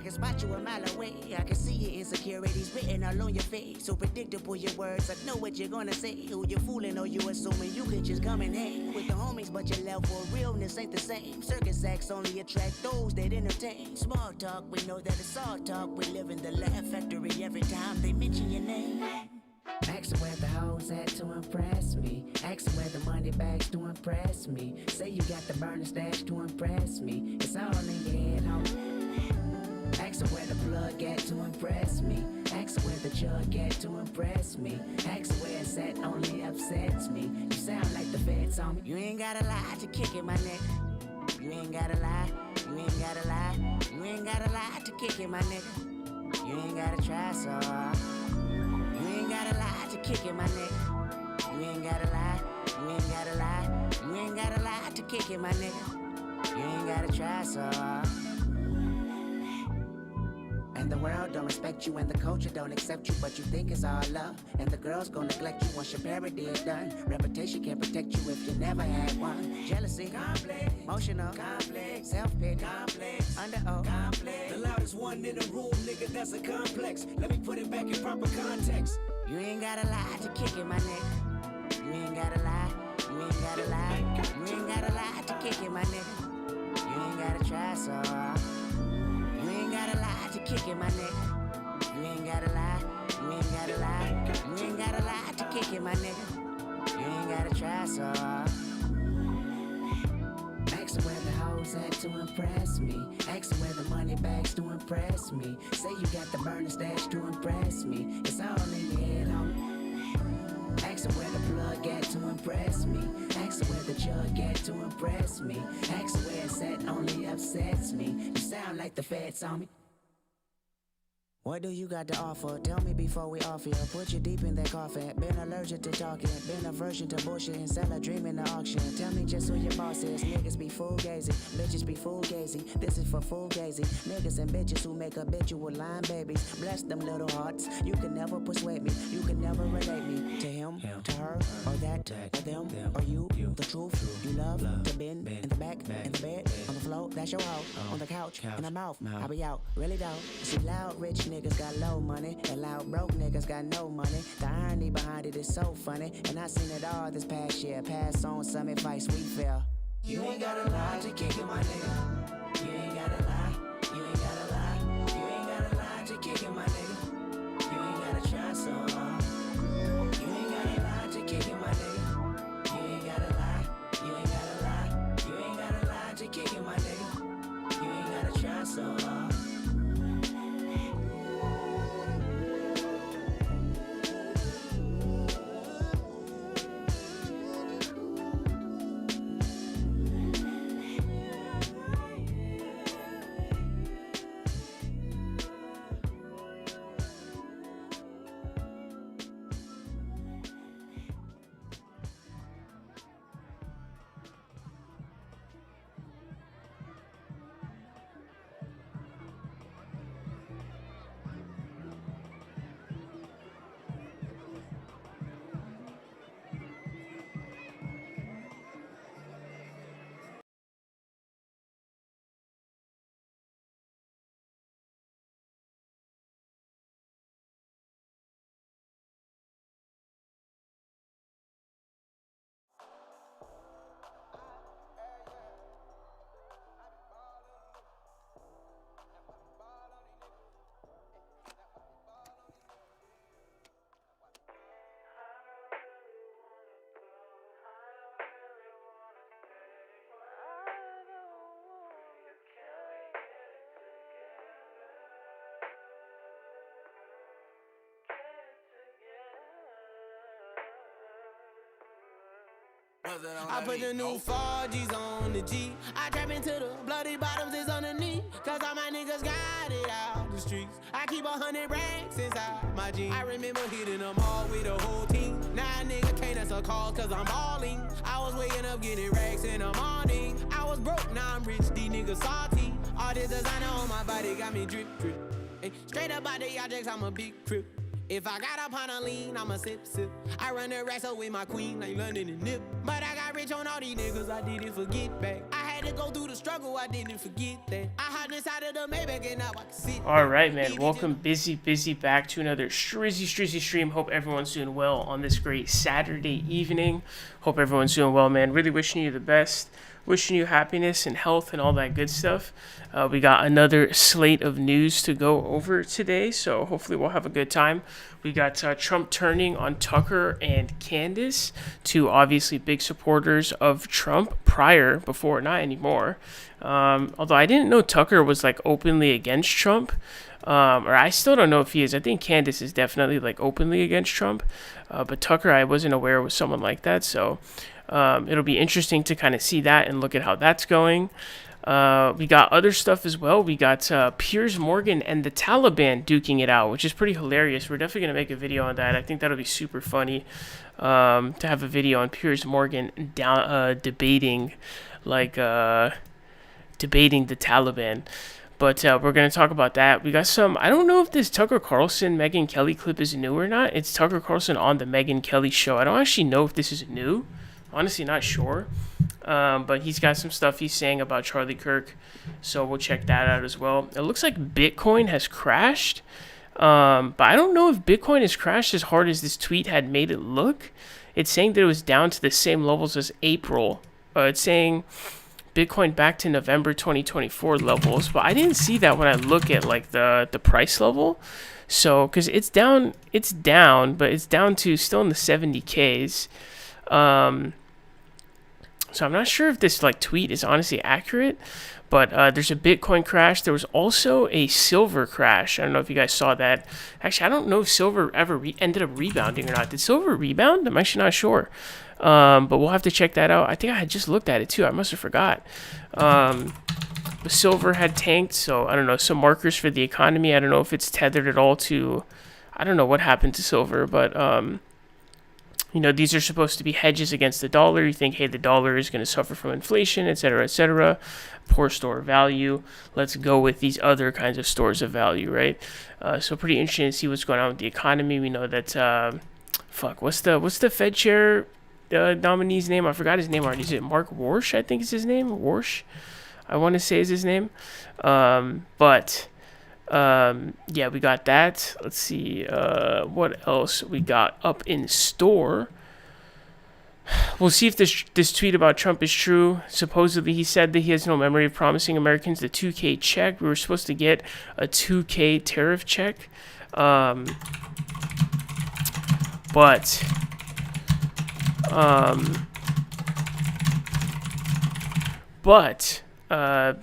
I can spot you a mile away. I can see your insecurities written all on your face. So predictable your words, I know what you're gonna say. Who you fooling or you assuming you could just come and hang with the homies, but your level of realness ain't the same. Circus acts only attract those that entertain. Small talk, we know that it's all talk. We live in the laugh factory every time they mention your name. Ask where the hoes at to impress me. Ask where the money bags to impress me. Say you got the burner stash to impress me. It's all in your head, homie. Ask where the plug at to impress me. Ask where the jug at to impress me. Ask where it's at only upsets me. You sound like the feds on me. You ain't gotta lie to kick it, my nigga. You ain't gotta lie. You ain't gotta lie. You ain't gotta lie to kick it, my nigga. You ain't gotta try so hard. You ain't gotta lie to kick it, my nigga. You ain't gotta lie. You ain't gotta lie. You ain't gotta lie to kick it, my nigga. You ain't gotta try so hard. And the world don't respect you and the culture don't accept you, but you think it's all love. And the girls gon' neglect you once your parody is done. Reputation can't protect you if you never had one. Jealousy, complex, emotional, complex, self-pity, complex, under-oath, complex. The loudest one in the room, nigga, that's a complex. Let me put it back in proper context. You ain't gotta lie to kick it, my nigga. You ain't gotta lie. You ain't gotta lie. You ain't gotta lie to kick it, my nigga. You ain't gotta try so hard. You ain't gotta lie to kick it, my nigga. You ain't gotta lie. You ain't gotta lie. You ain't gotta lie to kick it, my nigga. You ain't gotta try so hard. Ask where the hoes at to impress me. Ask where the money bags to impress me. Say you got the burner stash to impress me. It's all in your head, homie. Ask where the plug at to impress me. Ask where the jug at to impress me. Ask where it's at only upsets me. You sound like the feds on me. What do you got to offer? Tell me before we off here. Put you deep in that coffin. Been allergic to talking. Been aversion to bullshit and sell a dream in the auction. Tell me just who your boss is. Niggas be fugazi. Bitches be fugazi. This is for fugazi. Niggas and bitches who make habitual line babies. Bless them little hearts. You can never persuade me. You can never relate me to him, to her, or that, or them, or you. The truth. You love to bend in the back, in the bed, on the floor. That's your hoe. On the couch, in the mouth. I be out. Really don't. See loud rich niggas got low money, and loud broke niggas got no money. The irony behind it is so funny, and I seen it all this past year. Pass on some advice we feel. You ain't gotta lie to kick it, my nigga. You ain't gotta lie. You ain't gotta lie. You ain't gotta lie to kick it, my nigga. You ain't gotta try so hard. You ain't gotta lie to kick it, my nigga. You ain't gotta lie. You ain't gotta lie. You ain't gotta lie to kick it, my nigga. You ain't gotta try so hard. I put the new 4Gs on the G. I trap into the bloody bottoms is underneath. Cause all my niggas got it out the streets. I keep 100 racks inside my jeans. I remember hitting them all with the whole team. Now a nigga can't answer calls cause I'm balling. I was waking up getting racks in the morning. I was broke, now I'm rich, these niggas salty. All this designer on my body got me drip, drip. Hey, straight up out the objects, I'm a big crip. If I got up on a lean, I'ma sip, sip. I run the racks up with my queen like London and Nip. But I got rich on all these niggas, I did it for get back. I had had to go through the struggle, I didn't forget that. I hopped inside of the Maybach and now I can sit. All right, man. Welcome, busy back to another strizzy stream. Hope everyone's doing well on this great Saturday evening. Hope everyone's doing well, man. Really wishing you the best. Wishing you happiness and health and all that good stuff. We got another slate of news to go over today, so hopefully we'll have a good time. We got Trump turning on Tucker and Candace, two obviously big supporters of Trump before, not anymore. Although I didn't know Tucker was like openly against Trump, or I still don't know if he is. I think Candace is definitely like openly against Trump, but Tucker, I wasn't aware was someone like that, so it'll be interesting to kind of see that and look at how that's going. We got other stuff as well. We got Piers Morgan and the Taliban duking it out, which is pretty hilarious. We're definitely going to make a video on that. I think that'll be super funny to have a video on Piers Morgan debating the Taliban. But we're going to talk about that. We got some, I don't know if this Tucker Carlson Megyn Kelly clip is new or not. It's Tucker Carlson on the Megyn Kelly show. I don't actually know if this is new. Honestly, not sure. But he's got some stuff he's saying about Charlie Kirk. So we'll check that out as well. It looks like Bitcoin has crashed. But I don't know if Bitcoin has crashed as hard as this tweet had made it look. It's saying that it was down to the same levels as April. It's saying Bitcoin back to November 2024 levels. But I didn't see that when I look at like the price level. So, because it's down, but it's down to still in the 70Ks. So I'm not sure if this like tweet is honestly accurate, but there's a Bitcoin crash. There was also a silver crash. I don't know if you guys saw that. Actually, I don't know if silver ever ended up rebounding or not. Did silver rebound? I'm actually not sure. But we'll have to check that out. I think I had just looked at it too. I must have forgot. The silver had tanked, so I don't know. Some markers for the economy. I don't know if it's tethered at all to, I don't know what happened to silver, but you know, these are supposed to be hedges against the dollar. You think, hey, the dollar is going to suffer from inflation, et cetera, poor store of value. Let's go with these other kinds of stores of value, right? So pretty interesting to see what's going on with the economy. We know that, what's the Fed chair nominee's name? I forgot his name already. Is it Mark Warsh? I think is his name. Warsh, I want to say is his name. Yeah, we got that. Let's see what else we got up in store. We'll see if this tweet about Trump is true. Supposedly he said that he has no memory of promising Americans the 2K check. We were supposed to get a 2K tariff check,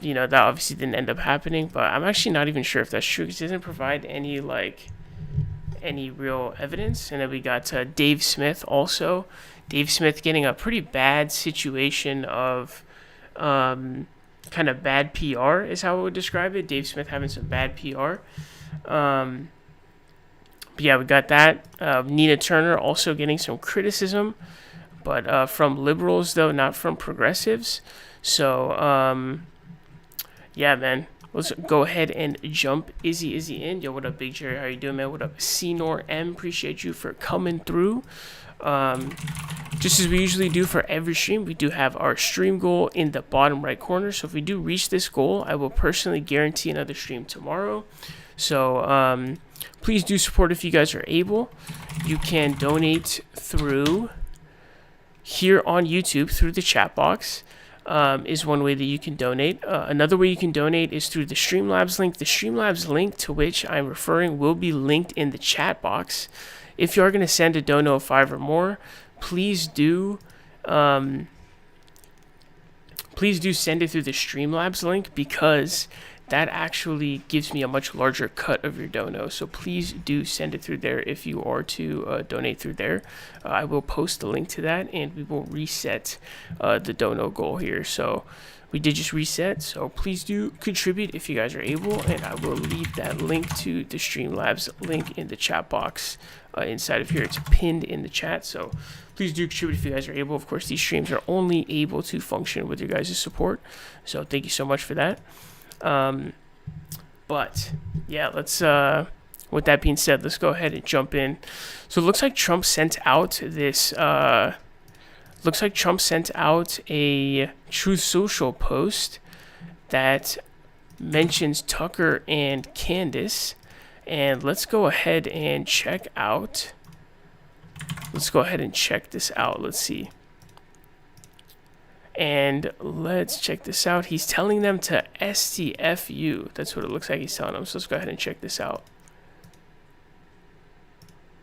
you know, that obviously didn't end up happening, but I'm actually not even sure if that's true because it doesn't provide any real evidence. And then we got Dave Smith also. Dave Smith getting a pretty bad situation of kind of bad PR is how I would describe it. Dave Smith having some bad PR. But yeah, we got that. Nina Turner also getting some criticism, but from liberals though, not from progressives. So, yeah, man, let's go ahead and jump Izzy in. Yo, what up, Big Jerry? How you doing, man? What up, Senor M? Appreciate you for coming through. Just as we usually do for every stream, we do have our stream goal in the bottom right corner. So if we do reach this goal, I will personally guarantee another stream tomorrow. So, please do support if you guys are able. You can donate through here on YouTube through the chat box. Is one way that you can donate. Another way you can donate is through the Streamlabs link. The Streamlabs link to which I'm referring will be linked in the chat box. If you are going to send a dono of $5 or more, please do send it through the Streamlabs link because that actually gives me a much larger cut of your dono. So please do send it through there if you are to donate through there. I will post the link to that and we will reset the dono goal here. So we did just reset. So please do contribute if you guys are able. And I will leave that link to the Streamlabs link in the chat box inside of here. It's pinned in the chat. So please do contribute if you guys are able. Of course, these streams are only able to function with your guys' support. So thank you so much for that. But yeah, let's with that being said, let's go ahead and jump in. So it looks like Trump sent out this looks like Trump sent out a Truth Social post that mentions Tucker and Candace. And let's go ahead and check out. Let's go ahead and check this out. Let's see. And let's check this out. He's telling them to STFU. That's what it looks like he's telling them. So let's go ahead and check this out.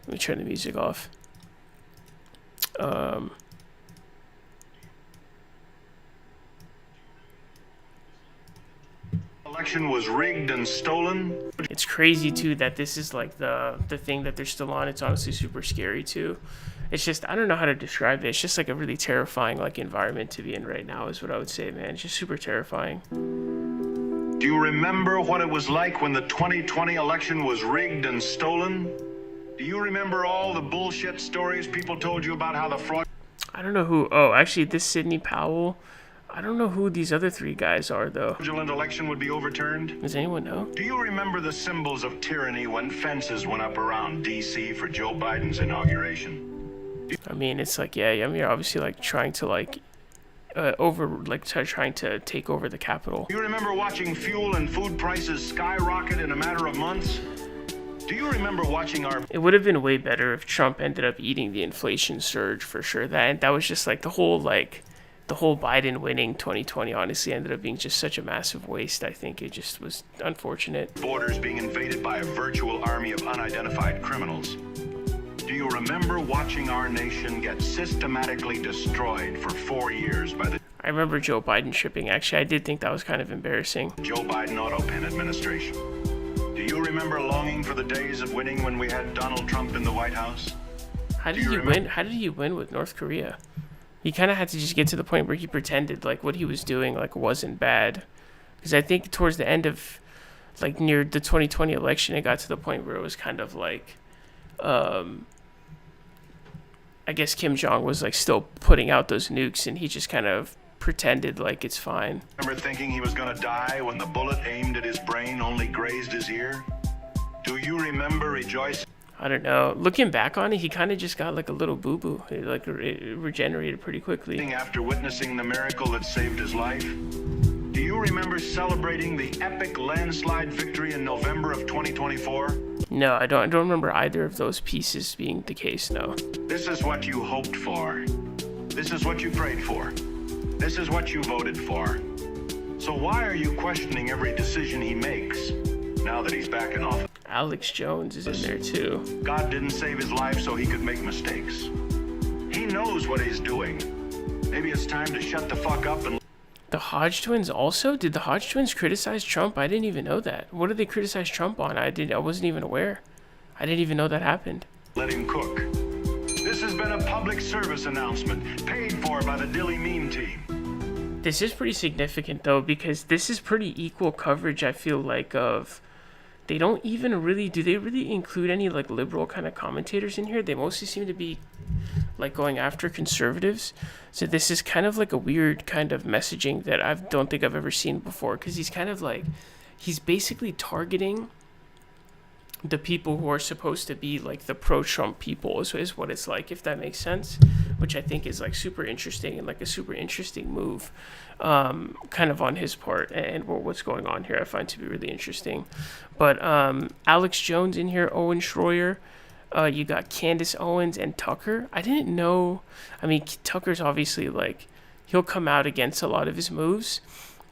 Let me turn the music off. Election was rigged and stolen. It's crazy too that this is like the thing that they're still on. It's honestly super scary too. It's just, I don't know how to describe it. It's just like a really terrifying like environment to be in right now is what I would say, man. It's just super terrifying. Do you remember what it was like when the 2020 election was rigged and stolen? Do you remember all the bullshit stories people told you about how the fraud... I don't know who, oh, actually this Sidney Powell, I don't know who these other three guys are though. fraudulent election would be overturned? Does anyone know? Do you remember the symbols of tyranny when fences went up around D.C. for Joe Biden's inauguration? I mean, it's like, yeah, I mean, you're obviously like trying to like trying to take over the Capitol. Do you remember watching fuel and food prices skyrocket in a matter of months? Do you remember watching our... It would have been way better if Trump ended up eating the inflation surge for sure. That was just like the whole Biden winning 2020 honestly ended up being just such a massive waste. I think it just was unfortunate. borders being invaded by a virtual army of unidentified criminals? Do you remember watching our nation get systematically destroyed for 4 years by the I remember Joe Biden tripping. Actually, I did think that was kind of embarrassing. Joe Biden Autopen administration? Do you remember longing for the days of winning when we had Donald Trump in the White House? How did he win? How did he win with North Korea? He kind of had to just get to the point where he pretended like what he was doing like wasn't bad. Because I think towards the end of like near the 2020 election, it got to the point where it was kind of like, I guess Kim Jong was like still putting out those nukes, and he just kind of pretended like it's fine. Remember thinking he was gonna die when the bullet aimed at his brain only grazed his ear? Do you remember rejoicing? I don't know. Looking back on it, he kind of just got like a little boo-boo. It regenerated pretty quickly. After witnessing the miracle that saved his life? Do you remember celebrating the epic landslide victory in November of 2024? No, I don't remember either of those pieces being the case, no. This is what you hoped for. This is what you prayed for. This is what you voted for. So why are you questioning every decision he makes now that he's back in office? Alex Jones is in there too. God didn't save his life so he could make mistakes. He knows what he's doing. Maybe it's time to shut the fuck up and... The Hodge twins also? Did the Hodge twins criticize Trump? I didn't even know that. What did they criticize Trump on? I wasn't even aware. I didn't even know that happened. let him cook. This has been a public service announcement paid for by the Dilly Meme team. This is pretty significant though, because this is pretty equal coverage, I feel like, of... They don't even really... Do they really include any, like, liberal kind of commentators in here? They mostly seem to be, like, going after conservatives. So this is kind of like a weird kind of messaging that I don't think I've ever seen before. Because he's kind of like... He's basically targeting the people who are supposed to be, like, the pro-Trump people, is what it's like, if that makes sense. Which I think is, like, super interesting and, like, a super interesting move. Kind of on his part, and what's going on here I find to be really interesting. But Alex Jones in here, Owen Schroyer, you got Candace Owens and Tucker. I didn't know, I mean, Tucker's obviously, like, he'll come out against a lot of his moves,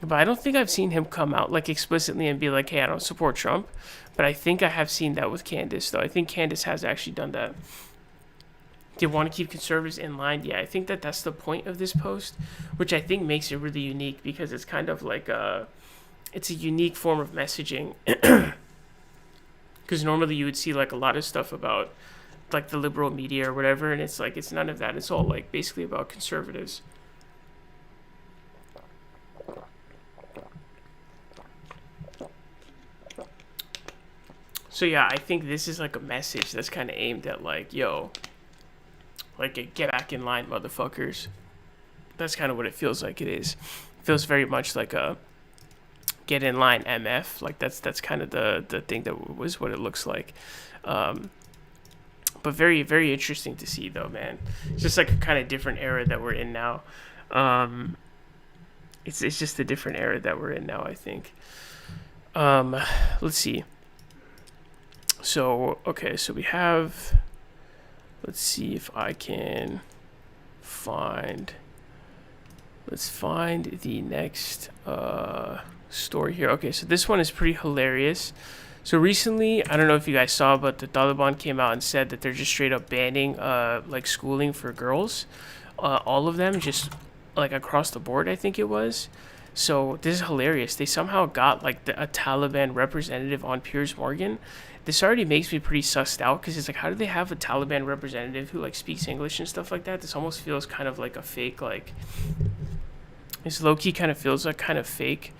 but I don't think I've seen him come out, like, explicitly and be like, hey, I don't support Trump. But I think I have seen that with Candace, though. I think Candace has actually done that. They want to keep conservatives in line. Yeah, I think that's the point of this post, which I think makes it really unique, because it's kind of like it's a unique form of messaging. Because normally you would see, like, a lot of stuff about, like, the liberal media or whatever, and it's like, it's none of that. It's all, like, basically about conservatives. So yeah, I think this is, like, a message that's kind of aimed at, like, yo, like, get back in line, motherfuckers. That's kind of what it feels like it is. It feels very much like a get in line MF. Like, that's kind of the thing that was what it looks like. But But very, very interesting to see, though, man. It's just like a kind of different era that we're in now. It's just a different era that we're in now, I think. Let's see. So, okay, so we have... Let's see if I can find... Let's find the next story here. Okay, so this one is pretty hilarious. So recently, I don't know if you guys saw, but the Taliban came out and said that they're just straight up banning like schooling for girls. All of them, just like across the board, I think it was. So this is hilarious. They somehow got like a Taliban representative on Piers Morgan. This already makes me pretty sussed out, because it's like, how do they have a Taliban representative who like speaks English and stuff like that? This almost feels kind of like a fake, like, this low-key kind of feels like kind of fake.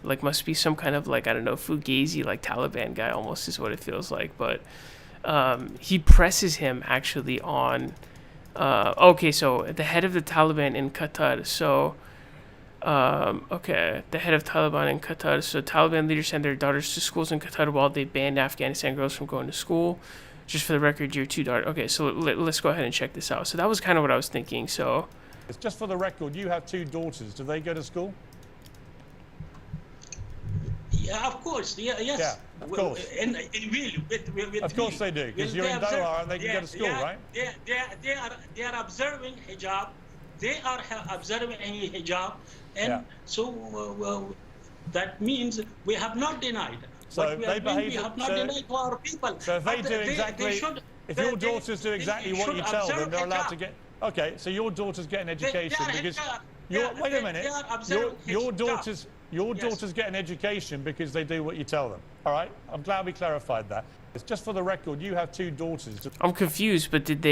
Like, must be some kind of, like, I don't know, Fugazi, like, Taliban guy almost is what it feels like. But he presses him, actually, on... okay, so the head of the Taliban in Qatar. So, okay, the head of Taliban in Qatar. So, Taliban leaders send their daughters to schools in Qatar while they banned Afghanistan girls from going to school. Just for the record, your 2 daughters... Okay, so let's go ahead and check this out. So, that was kind of what I was thinking, so... It's just for the record, you have 2 daughters. Do they go to school? Yeah, of course. Yeah, yes. Yeah, of course. Of course they do, because you're in Doha and they can go to school, right? They are observing hijab. They are observing any hijab, and so that means we have not denied. So we have not denied to our people. So if they do exactly, if your daughters do exactly what you tell them, they're allowed to get. Okay, so your daughters get an education because wait a minute. Your daughters get an education because they do what you tell them. All right, I'm glad we clarified that. It's just for the record, you have 2 daughters. I'm confused, but didn't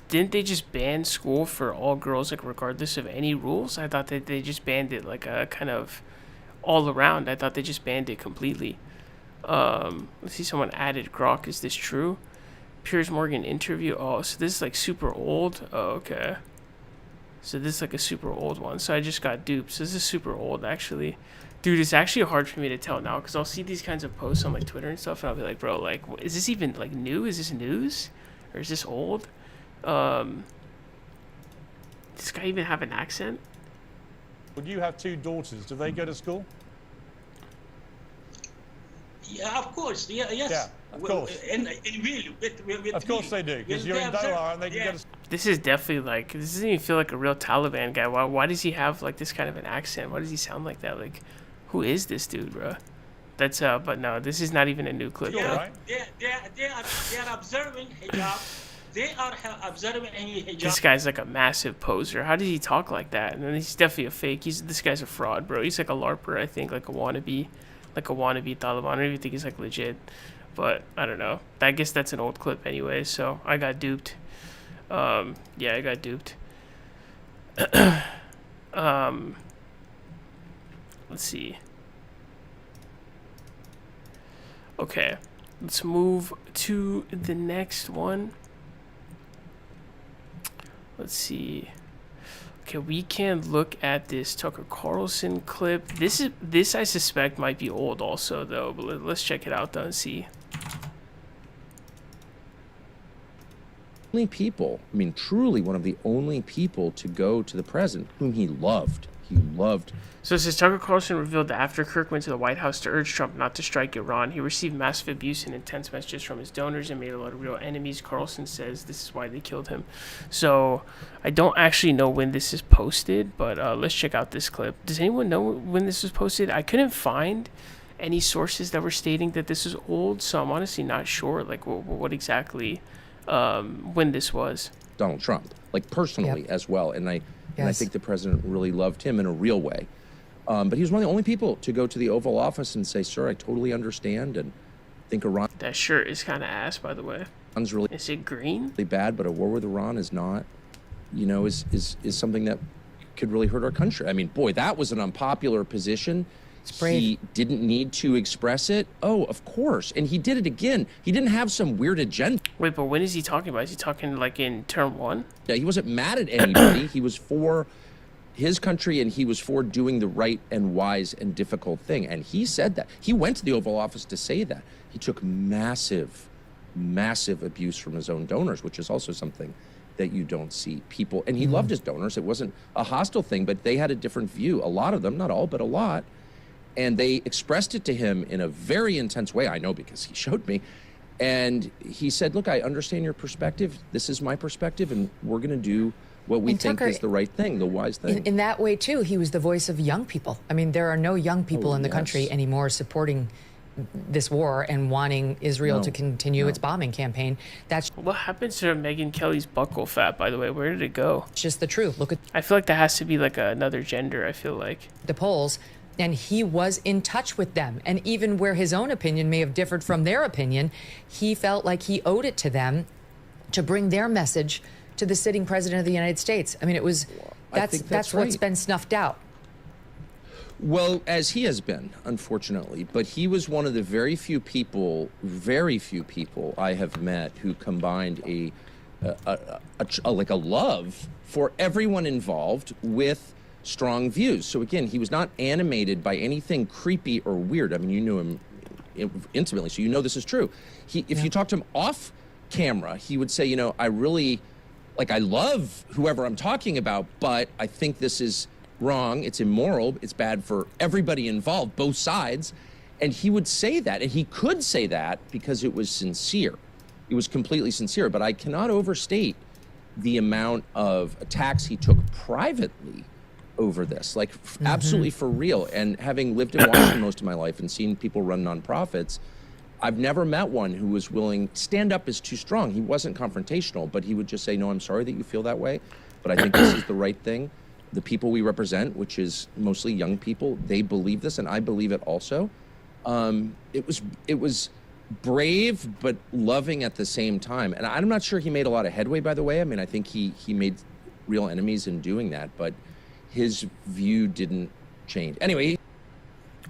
they just ban school for all girls, like regardless of any rules? I thought that they just banned it like a kind of all around. I thought they just banned it completely. Let's see, someone added Grok. Is this true? Piers Morgan interview. Oh, so this is like super old. Oh, okay. So this is like a super old one. So I just got duped. So this is super old, actually. Dude, it's actually hard for me to tell now, because I'll see these kinds of posts on like Twitter and stuff, and I'll be like, bro, like, is this even like new? Is this news? Or is this old? Does this guy even have an accent? Would you have 2 daughters? Do they go to school? Yeah, of course. Yeah, yes. Yeah, of course. Of course they do, because you're in Doha and they can go to school. This is definitely like, this doesn't even feel like a real Taliban guy. Why does he have like this kind of an accent? Why does he sound like that? Like, who is this dude, bro? That's but no, this is not even a new clip. They are observing hijab. They are observing any hijab. This guy's like a massive poser. How does he talk like that? And then he's definitely a fake. This guy's a fraud, bro. He's like a LARPer, I think, like a wannabe Taliban. I don't even think he's like legit, but I don't know. I guess that's an old clip anyway. So I got duped. Yeah, I got duped. Let's see. Okay, let's move to the next one. Let's see. Okay, we can look at this Tucker Carlson clip. This I suspect might be old also though, but let's check it out though and see. Only people, I mean, truly one of the only people to go to the president whom he loved. He loved. So it says Tucker Carlson revealed that after Kirk went to the White House to urge Trump not to strike Iran, he received massive abuse and intense messages from his donors and made a lot of real enemies. Carlson says this is why they killed him. So I don't actually know when this is posted, but let's check out this clip. Does anyone know when this was posted? I couldn't find any sources that were stating that this is old, so I'm honestly not sure like what exactly when this was. Donald Trump, like personally as well, and I think the president really loved him in a real way. But he was one of the only people to go to the Oval Office and say, "Sir, I totally understand and think Iran." That shirt is kind of ass, by the way. Iran's really is it green? Really bad, but a war with Iran is not. You know, is something that could really hurt our country. I mean, boy, that was an unpopular position. He didn't need to express it. Oh, of course. And he did it again. He didn't have some weird agenda. Wait, but when is he talking about? Is he talking like in term 1? Yeah, he wasn't mad at anybody. He was for his country and he was for doing the right and wise and difficult thing. And he said that. He went to the Oval Office to say that. He took massive massive abuse from his own donors, which is also something that you don't see people. And he loved his donors. It wasn't a hostile thing, but they had a different view. A lot of them, not all, but a lot. And they expressed it to him in a very intense way. I know because he showed me. And he said, look, I understand your perspective. This is my perspective, and we're going to do what we think is the right thing, the wise thing. In that way, too, he was the voice of young people. I mean, there are no young people in the country anymore supporting this war and wanting Israel to continue its bombing campaign. That's what happens to Megyn Kelly's buccal fat, by the way? Where did it go? Just the truth. Look at, I feel like that has to be like another gender. I feel like the polls, and he was in touch with them. And even where his own opinion may have differed from their opinion, he felt like he owed it to them to bring their message to the sitting president of the United States. I mean, it was that's what's been snuffed out. Well, as he has been, unfortunately, but he was one of the very few people I have met who combined a love for everyone involved with strong views. So again, he was not animated by anything creepy or weird. I mean, you knew him intimately, so you know this is true. If you talk to him off camera, he would say, I really, I love whoever I'm talking about, but I think this is wrong, it's immoral, it's bad for everybody involved, both sides. And he would say that, and he could say that because it was sincere. It was completely sincere, but I cannot overstate the amount of attacks he took privately over this, absolutely for real. And having lived in Washington most of my life and seen people run nonprofits, I've never met one who was willing. Stand up is too strong. He wasn't confrontational, but he would just say, no, I'm sorry that you feel that way, but I think this is the right thing. The people we represent, which is mostly young people, they believe this, and I believe it also. It was brave but loving at the same time. And I'm not sure he made a lot of headway, by the way. I mean, I think he made real enemies in doing that, but his view didn't change. Anyway.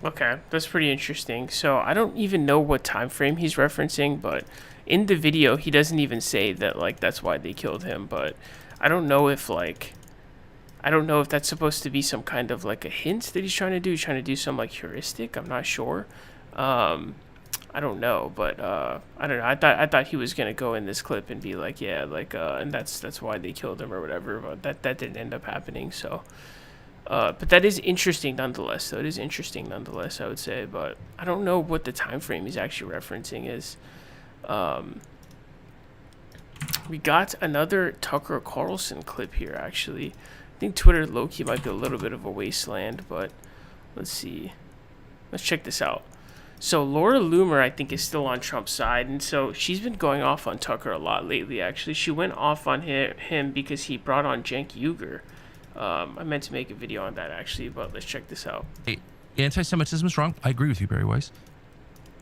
Okay, that's pretty interesting. So I don't even know what time frame he's referencing, but in the video, he doesn't even say that, that's why they killed him. But I don't know if, that's supposed to be some kind of, a hint that he's trying to do. He's trying to do some, heuristic. I'm not sure. I don't know, but I don't know. I thought he was gonna go in this clip and be and that's why they killed him or whatever. But that didn't end up happening. So, but that is interesting nonetheless. So it is interesting nonetheless, I would say. But I don't know what the time frame he's actually referencing is. We got another Tucker Carlson clip here. Actually, I think Twitter low-key might be a little bit of a wasteland, but let's see. Let's check this out. So Laura Loomer, I think, is still on Trump's side, and so she's been going off on Tucker a lot lately, actually. She went off on him because he brought on Cenk Uygur. I meant to make a video on that, actually, but let's check this out. Hey, anti-Semitism is wrong. I agree with you, Barry Weiss.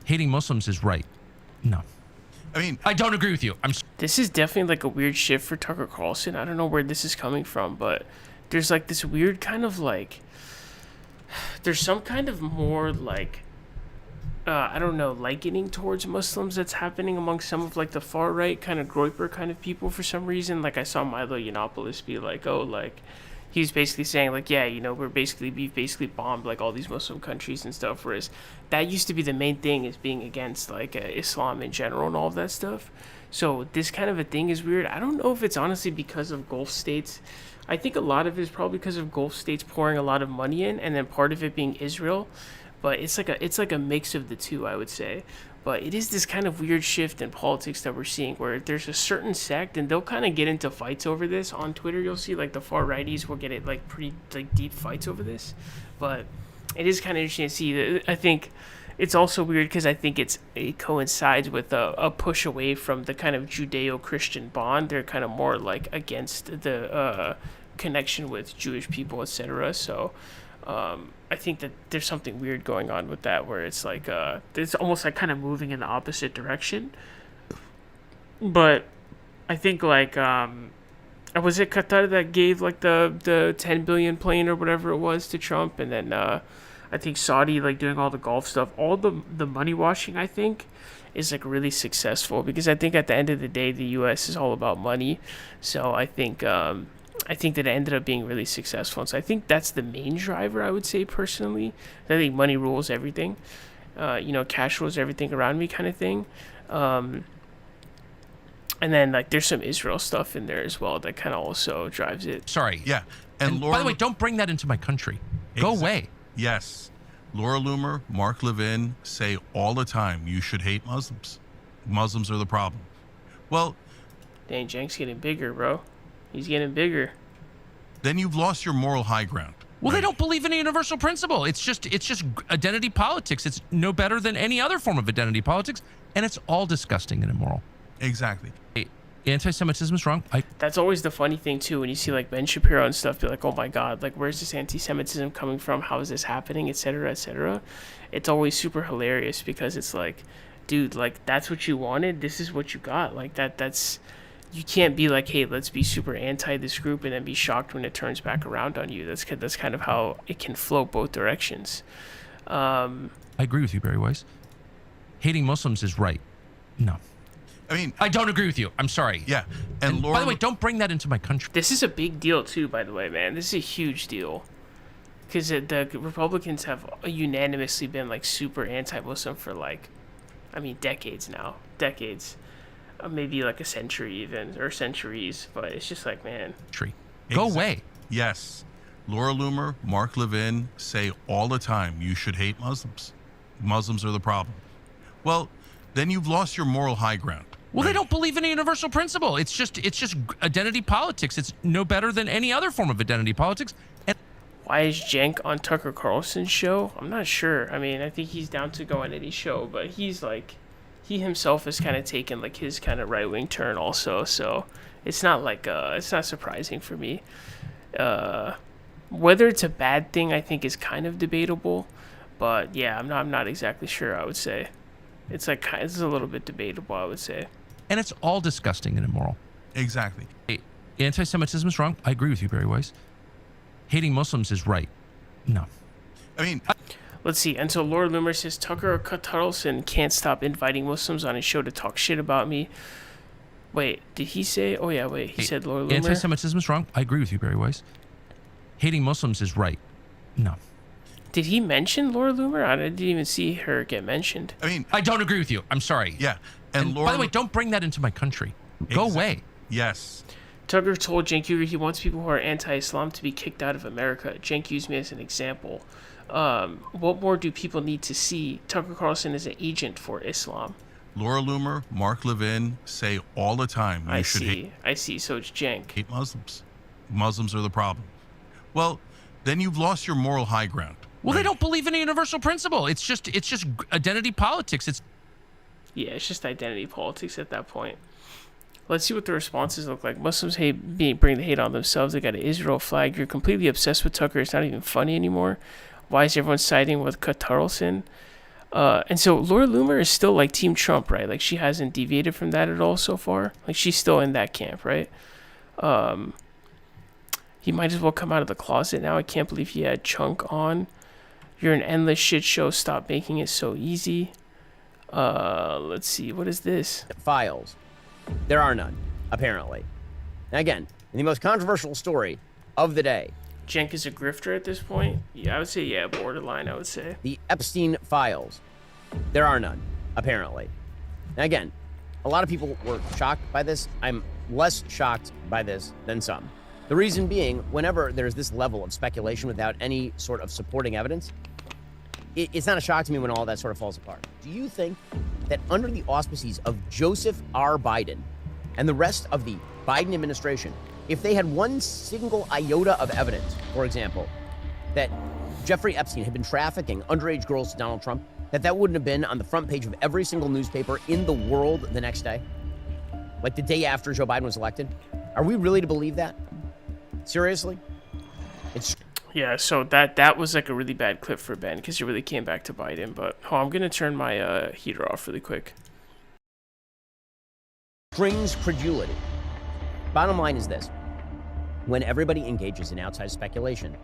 Hating Muslims is right. No. I mean, I don't agree with you. This is definitely a weird shift for Tucker Carlson. I don't know where this is coming from, but there's this weird kind of there's some kind of more I don't know, likening towards Muslims that's happening among some of the far right kind of Groyper kind of people for some reason. I saw Milo Yiannopoulos be he's basically saying we've basically bombed all these Muslim countries and stuff, whereas that used to be the main thing, is being against Islam in general and all of that stuff. So this kind of a thing is weird. I don't know if it's honestly because of Gulf states. I think a lot of it is probably because of Gulf states pouring a lot of money in, and then part of it being Israel. But it's a mix of the two, I would say. But it is this kind of weird shift in politics that we're seeing, where there's a certain sect, and they'll kind of get into fights over this. On Twitter, you'll see the far righties will get it pretty deep fights over this. But it is kind of interesting to see that. I think it's also weird because I think it coincides with a push away from the kind of Judeo-Christian bond. They're kind of more against the connection with Jewish people, etc. So I think that there's something weird going on with that, where it's it's almost kind of moving in the opposite direction. But I think was it Qatar that gave the 10 billion plane or whatever it was to Trump, and then I think Saudi doing all the Gulf stuff, all the money washing, I think is really successful, because I think at the end of the day the US is all about money. So I think that it ended up being really successful. And so I think that's the main driver, I would say, personally. I think money rules everything. Cash rules everything around me kind of thing. And then like there's some Israel stuff in there as well that kind of also drives it. Sorry. Yeah. And by the way, don't bring that into my country. Go away. Yes. Laura Loomer, Mark Levin say all the time you should hate Muslims. Muslims are the problem. Well, Dang, Cenk's getting bigger, bro. He's getting bigger. then you've lost your moral high ground. Well, they don't believe in a universal principle. It's just identity politics. It's no better than any other form of identity politics, and it's all disgusting and immoral. Exactly. Anti-Semitism is wrong. That's always the funny thing too, when you see like Ben Shapiro and stuff, be like, oh my god, like where's this anti-Semitism coming from? How is this happening, etc., etc. It's always super hilarious because it's like, dude, like that's what you wanted, this is what you got. Like that's you can't be like, hey, let's be super anti this group and then be shocked when it turns back around on you. That's kind of how it can flow both directions. I agree with you, Barry Weiss. Hating Muslims is right. No. I mean, I don't agree with you. I'm sorry. Yeah. And Laura, by the way, don't bring that into my country. This is a big deal too, by the way, man. This is a huge deal. Because the Republicans have unanimously been like super anti-Muslim for like, I mean, decades now. Decades. Maybe like a century even, or centuries. But it's just like, man. Go away. Yes. Laura Loomer, Mark Levin say all the time you should hate Muslims. Muslims are the problem. Well, then you've lost your moral high ground. Well, they don't believe in a universal principle. It's just identity politics. It's no better than any other form of identity politics. And why is Cenk on Tucker Carlson's show? I'm not sure. I mean, I think he's down to go on any show, but he's like, he himself has kind of taken like his kind of right-wing turn also. So it's not like, it's not surprising for me. Whether it's a bad thing, I think is kind of debatable, but yeah, I'm not exactly sure. I would say it's like it's a little bit debatable, I would say. And it's all disgusting and immoral. Exactly. Anti-Semitism is wrong. I agree with you, Barry Weiss. Hating Muslims is right. No. I mean, let's see. And so Laura Loomer says Tucker Carlson can't stop inviting Muslims on his show to talk shit about me. Wait, did he say? Oh yeah, wait. He said Laura Loomer. Anti-Semitism is wrong. I agree with you, Barry Weiss. Hating Muslims is right. No. Did he mention Laura Loomer? I didn't even see her get mentioned. I mean, I don't agree with you. I'm sorry. Yeah. And Laura, by the way, don't bring that into my country. Go away. Yes. Tucker told Cenk Uygur he wants people who are anti-Islam to be kicked out of America. Cenk used me as an example. What more do people need to see? Tucker Carlson is an agent for Islam. Laura Loomer, Mark Levin say all the time you should hate. I see. So it's Cenk. Hate Muslims. Muslims are the problem. Well, then you've lost your moral high ground. Well, they don't believe in a universal principle. It's just identity politics. Yeah, it's just identity politics at that point. Let's see what the responses look like. Muslims bring the hate on themselves. They got an Israel flag. You're completely obsessed with Tucker. It's not even funny anymore. Why is everyone siding with Carlson? And so Laura Loomer is still like Team Trump, right? Like she hasn't deviated from that at all so far. Like she's still in that camp, right? He might as well come out of the closet now. I can't believe he had Chunk on. You're an endless shit show. Stop making it so easy. Let's see. What is this? Files. There are none, apparently. Now again, the most controversial story of the day. Cenk is a grifter at this point? Yeah, I would say, yeah, borderline, I would say. The Epstein files. There are none, apparently. Now again, a lot of people were shocked by this. I'm less shocked by this than some. The reason being, whenever there's this level of speculation without any sort of supporting evidence, it's not a shock to me when all that sort of falls apart. Do you think that under the auspices of Joseph R. Biden and the rest of the Biden administration, if they had one single iota of evidence, for example, that Jeffrey Epstein had been trafficking underage girls to Donald Trump, that wouldn't have been on the front page of every single newspaper in the world the next day? Like the day after Joe Biden was elected? Are we really to believe that? Seriously? Yeah, so that was like a really bad clip for Ben because he really came back to Biden. But I'm going to turn my heater off really quick. Brings credulity. Bottom line is this. When everybody engages in outsized speculation,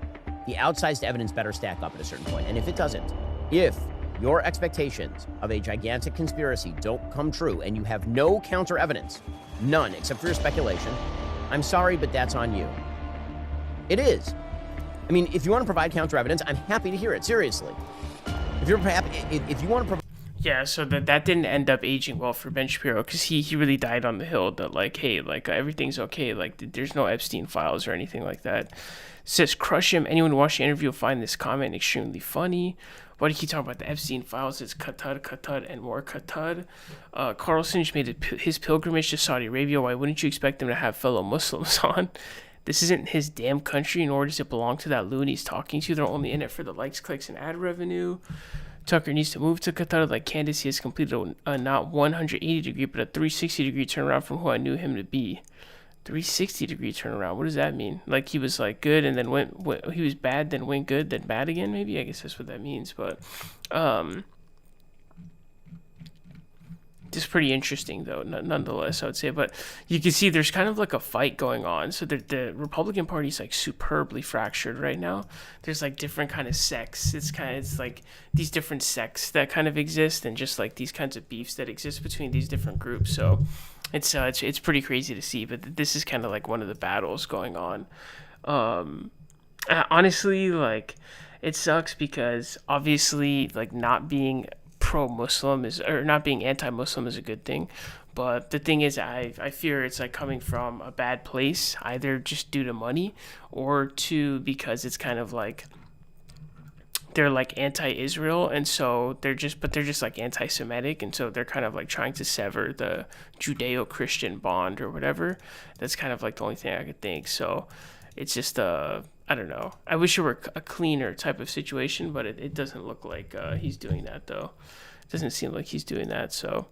the outsized evidence better stack up at a certain point. And if it doesn't, if your expectations of a gigantic conspiracy don't come true and you have no counter evidence, none except for your speculation, I'm sorry, but that's on you. It is. I mean, if you want to provide counter evidence, I'm happy to hear it. Seriously. If you want to provide... Yeah, so that didn't end up aging well for Ben Shapiro, because he really died on the hill that, like, hey, like, everything's okay, like, there's no Epstein files or anything like that. Says, crush him. Anyone who watched the interview will find this comment extremely funny. Why do you keep talking about the Epstein files? It's Qatar, and more Qatar. Carlson just made his pilgrimage to Saudi Arabia. Why wouldn't you expect him to have fellow Muslims on? This isn't his damn country, nor does it belong to that loon he's talking to. They're only in it for the likes, clicks, and ad revenue. Tucker needs to move to Qatar like Candace. He has completed a not 180 degree, but a 360 degree turnaround from who I knew him to be. 360 degree turnaround. What does that mean? Like, he was like good and then went he was bad, then went good, then bad again, maybe? I guess that's what that means. But just pretty interesting, though, nonetheless, I would say. But you can see there's kind of like a fight going on. So the Republican Party is like superbly fractured right now. There's like different kind of sects. It's like these different sects that kind of exist, and just like these kinds of beefs that exist between these different groups. So it's pretty crazy to see. But this is kind of like one of the battles going on. Honestly, like, it sucks because obviously, like, not being pro-Muslim or not being anti-Muslim is a good thing, but the thing is, I fear it's like coming from a bad place, either just due to money or because it's kind of like they're like anti-Israel, and so they're just like anti-Semitic, and so they're kind of like trying to sever the Judeo-Christian bond or whatever. That's kind of like the only thing I could think. So it's just I don't know. I wish it were a cleaner type of situation, but it doesn't look like he's doing that, though. It doesn't seem like he's doing that. So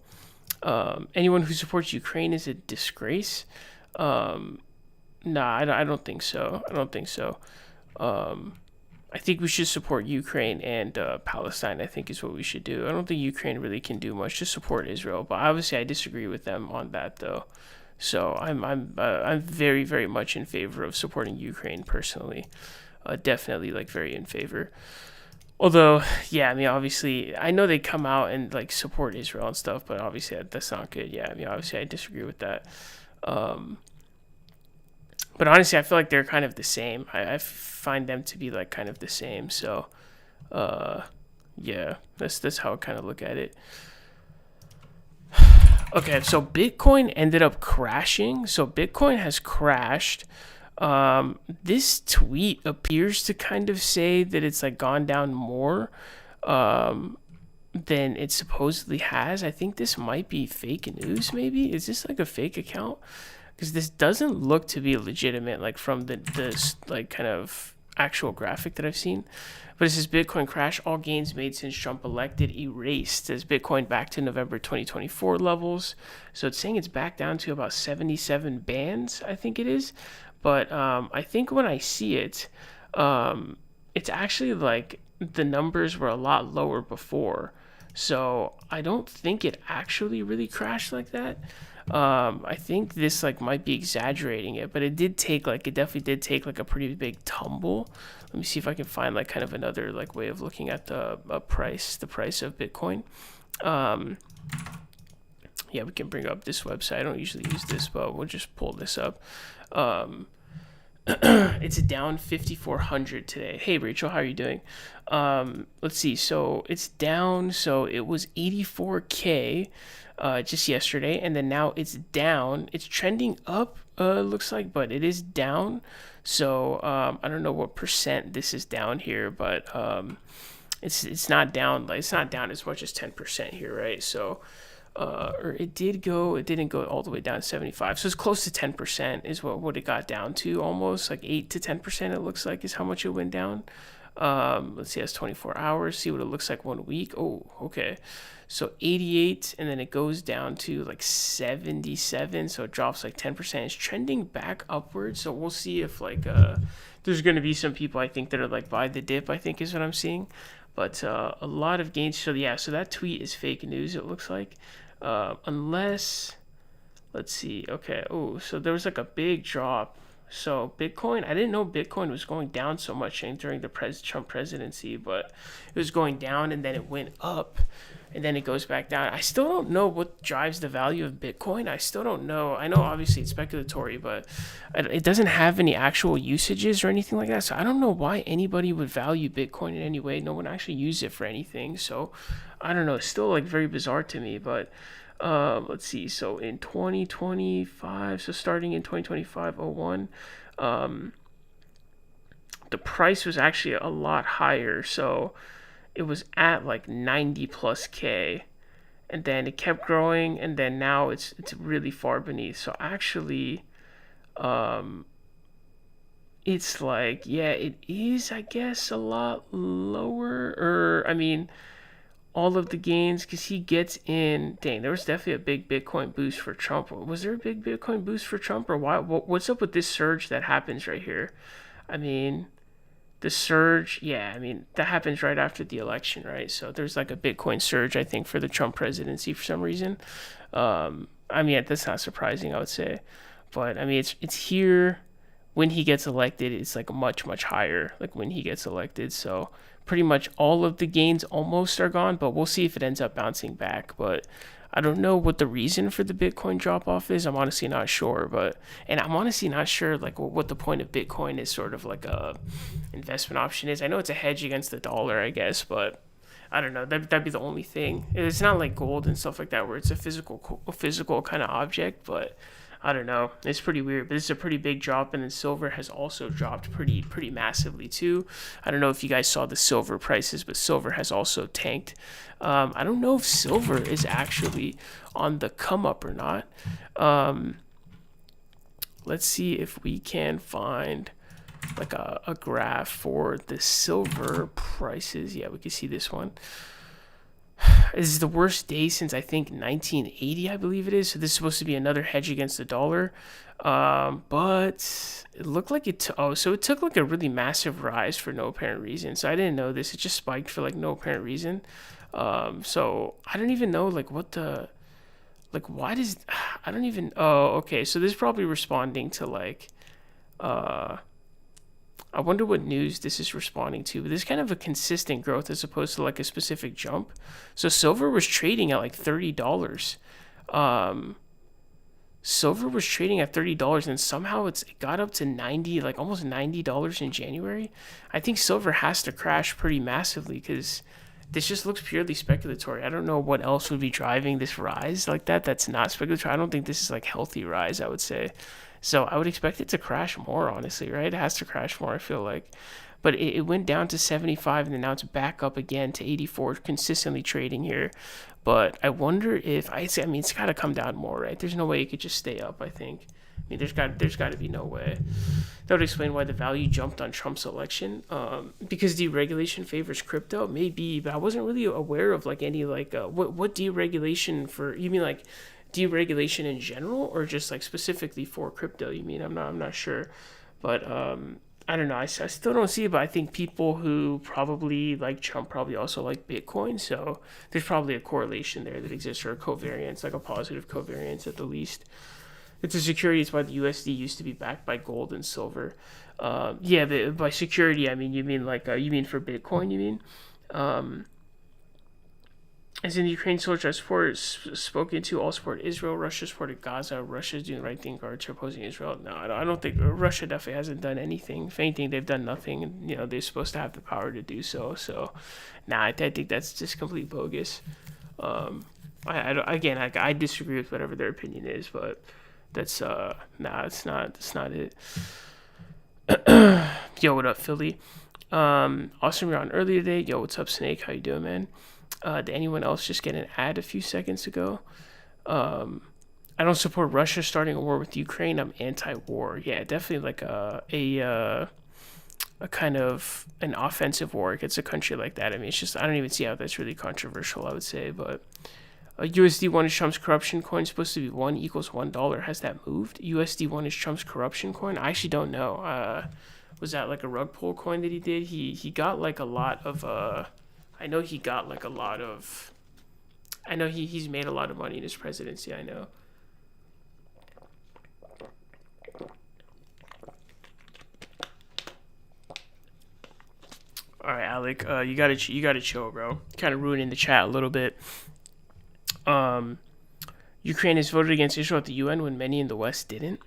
anyone who supports Ukraine is a disgrace. Nah, I don't think so. I think we should support Ukraine and Palestine, I think, is what we should do. I don't think Ukraine really can do much to support Israel, but obviously I disagree with them on that, though. So I'm very, very much in favor of supporting Ukraine personally. Definitely, like, very in favor. Although, yeah, I mean, obviously, I know they come out and like support Israel and stuff, but obviously that's not good. Yeah, I mean, obviously I disagree with that. But honestly, I feel like they're kind of the same. I find them to be like kind of the same. So, yeah, that's how I kind of look at it. Okay, so Bitcoin ended up crashing. So Bitcoin has crashed. This tweet appears to kind of say that it's like gone down more than it supposedly has. I think this might be fake news, maybe. Is this like a fake account? Because this doesn't look to be legitimate, like from the like kind of actual graphic that I've seen. But it says Bitcoin crash, all gains made since Trump elected erased, as Bitcoin back to November 2024 levels. So it's saying it's back down to about 77 bands, I think it is. But I think when I see it, it's actually like the numbers were a lot lower before. So I don't think it actually really crashed like that. I think this like might be exaggerating it, but it definitely did take like a pretty big tumble. Let me see if I can find like kind of another like way of looking at the price of Bitcoin. Yeah, we can bring up this website. I don't usually use this, but we'll just pull this up. It's down 5,400 today. Hey Rachel, how are you doing? Let's see. So it's down. So it was 84K just yesterday, and then now it's down. It's trending up, looks like, but it is down. So I don't know what percent this is down here, but it's not down. Like, it's not down as much as 10% here, right? So or it didn't go all the way down to 75. So it's close to 10% is what it got down to, almost like 8 to 10%. It looks like is how much it went down. Let's see, that's 24 hours. See what it looks like 1 week. Oh, okay. So 88, and then it goes down to like 77. So it drops like 10%. It's trending back upwards. So we'll see if like there's going to be some people I think that are like buy the dip, I think is what I'm seeing. But a lot of gains. So yeah, so that tweet is fake news, it looks like. Unless, let's see. Okay. Oh, so there was like a big drop. So Bitcoin, I didn't know Bitcoin was going down so much during the Trump presidency, but it was going down and then it went up and then it goes back down. I still don't know what drives the value of Bitcoin. I still don't know. I know obviously it's speculatory, but it doesn't have any actual usages or anything like that. So I don't know why anybody would value Bitcoin in any way. No one actually used it for anything. So I don't know. It's still like very bizarre to me, but let's see. So in 2025, so starting in 2025, 01, the price was actually a lot higher. So it was at like 90 plus K, and then it kept growing, and then now it's really far beneath. So actually, it's like, yeah, it is, I guess, a lot lower, or I mean, all of the gains, because he gets in. Dang, there was definitely a big Bitcoin boost for Trump. Was there a big Bitcoin boost for Trump, or why? What's up with this surge that happens right here? I mean, the surge, yeah, I mean, that happens right after the election, right? So there's like a Bitcoin surge, I think, for the Trump presidency for some reason. I mean, that's not surprising, I would say, but I mean, it's here. When he gets elected, it's like much higher, like when he gets elected. So pretty much all of the gains almost are gone, but we'll see if it ends up bouncing back. But I don't know what the reason for the Bitcoin drop off is. I'm honestly not sure, and I'm honestly not sure like what the point of Bitcoin is, sort of like a investment option is. I know it's a hedge against the dollar, I guess, but I don't know. That'd be the only thing. It's not like gold and stuff like that where it's a physical kind of object, but I don't know. It's pretty weird, but this is a pretty big drop, and then silver has also dropped pretty massively too. I don't know if you guys saw the silver prices, but silver has also tanked. I don't know if silver is actually on the come up or not. Let's see if we can find like a graph for the silver prices. Yeah, we can see this one. This is the worst day since I think 1980, I believe it is. So this is supposed to be another hedge against the dollar. But it looked like it took like a really massive rise for no apparent reason. So I didn't know this. It just spiked for like no apparent reason. So I don't even know like what the, like why does, I don't even, oh, okay. So this is probably responding to like, I wonder what news this is responding to, but this is kind of a consistent growth as opposed to like a specific jump. So silver was trading at like $30. Silver was trading at $30, and somehow it got up to 90, like almost $90 in January. I think silver has to crash pretty massively because this just looks purely speculatory. I don't know what else would be driving this rise like that. That's not speculatory. I don't think this is like healthy rise, I would say. So I would expect it to crash more, honestly, right? It has to crash more, I feel like. But it went down to 75, and then now it's back up again to 84, consistently trading here. But I wonder if, I mean, it's got to come down more, right? There's no way it could just stay up, I think. I mean, there's got to be no way. That would explain why the value jumped on Trump's election. Because deregulation favors crypto, maybe, but I wasn't really aware of like any like what deregulation for. You mean like deregulation in general, or just like specifically for crypto? You mean? I'm not sure, but I don't know. I still don't see it, but I think people who probably like Trump probably also like Bitcoin, so there's probably a correlation there that exists, or a covariance, like a positive covariance at the least. It's a security. It's why the USD used to be backed by gold and silver. Yeah, by security, I mean, you mean like, you mean for Bitcoin, you mean? As in the Ukraine soldier spoken to, all support Israel. Russia supported Gaza. Russia's doing the right thing to opposing Israel. No, I don't think Russia definitely hasn't done anything. If anything, they've done nothing. And, you know, they're supposed to have the power to do so. So, I think that's just complete bogus. I disagree with whatever their opinion is, but that's it's not it. Yo, what up, Philly? Awesome, you're on early today. Yo, what's up, Snake? How you doing, man? Did anyone else just get an ad a few seconds ago? I don't support Russia starting a war with Ukraine. I'm anti-war. Yeah, definitely like a kind of an offensive war against a country like that. I mean, it's just, I don't even see how that's really controversial, I would say. But USD1 is Trump's corruption coin. It's supposed to be 1 equals $1. Has that moved? USD1 is Trump's corruption coin. I actually don't know. Was that like a rug pull coin that he did? He got like a lot of I know he got like a lot of, I know he's made a lot of money in his presidency, I know. All right, Alec, you gotta chill, bro. Kind of ruining the chat a little bit. Ukraine has voted against Israel at the UN when many in the West didn't.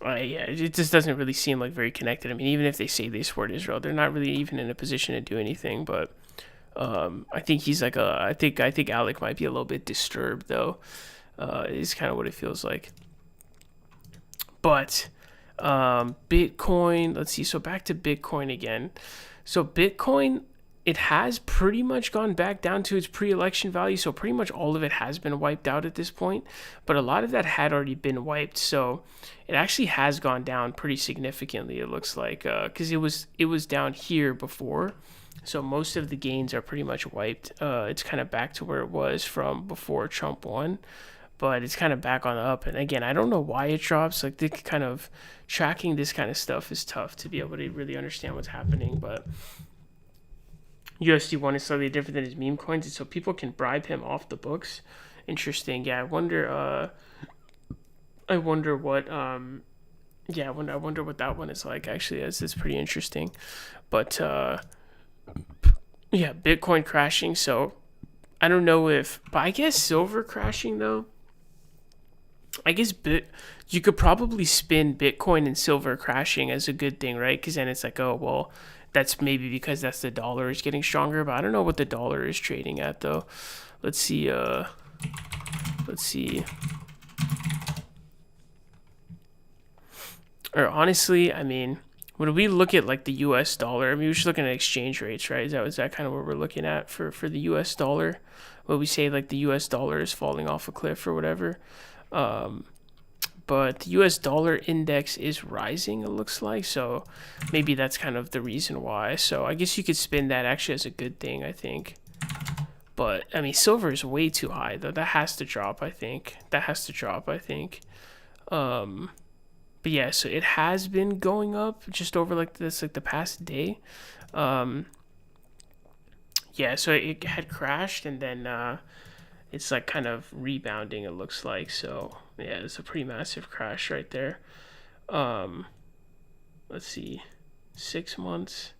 Yeah, it just doesn't really seem like very connected. I mean, even if they say they support Israel, they're not really even in a position to do anything. But I think he's like I think Alec might be a little bit disturbed though. Is kind of what it feels like. But Bitcoin, let's see. So back to Bitcoin again. So Bitcoin, it has pretty much gone back down to its pre-election value. So pretty much all of it has been wiped out at this point. But a lot of that had already been wiped. So it actually has gone down pretty significantly, it looks like. Because it was down here before. So most of the gains are pretty much wiped. It's kind of back to where it was from before Trump won. But it's kind of back on the up. And again, I don't know why it drops. Like, the kind of tracking this kind of stuff is tough to be able to really understand what's happening. But USD1 is slightly different than his meme coins, so people can bribe him off the books. Interesting. Yeah, I wonder what I wonder what that one is like. Actually, it's pretty interesting. But yeah, Bitcoin crashing. So I don't know but I guess silver crashing though. I guess you could probably spin Bitcoin and silver crashing as a good thing, right? Because then it's like, oh well, that's maybe because that's the dollar is getting stronger. But I don't know what the dollar is trading at though. Let's see. Or honestly, I mean, when we look at like the U.S. dollar, I mean, we're just looking at exchange rates, right? Is that kind of what we're looking at for the U.S. dollar? When we say like the U.S. dollar is falling off a cliff or whatever. But the U.S. dollar index is rising, it looks like. So maybe that's kind of the reason why. So I guess you could spin that actually as a good thing, I think. But, I mean, silver is way too high, though. That has to drop, I think. But yeah, so it has been going up just over like this, like the past day. Yeah, so it had crashed and then it's like kind of rebounding, it looks like. So yeah, it's a pretty massive crash right there. Let's see, 6 months.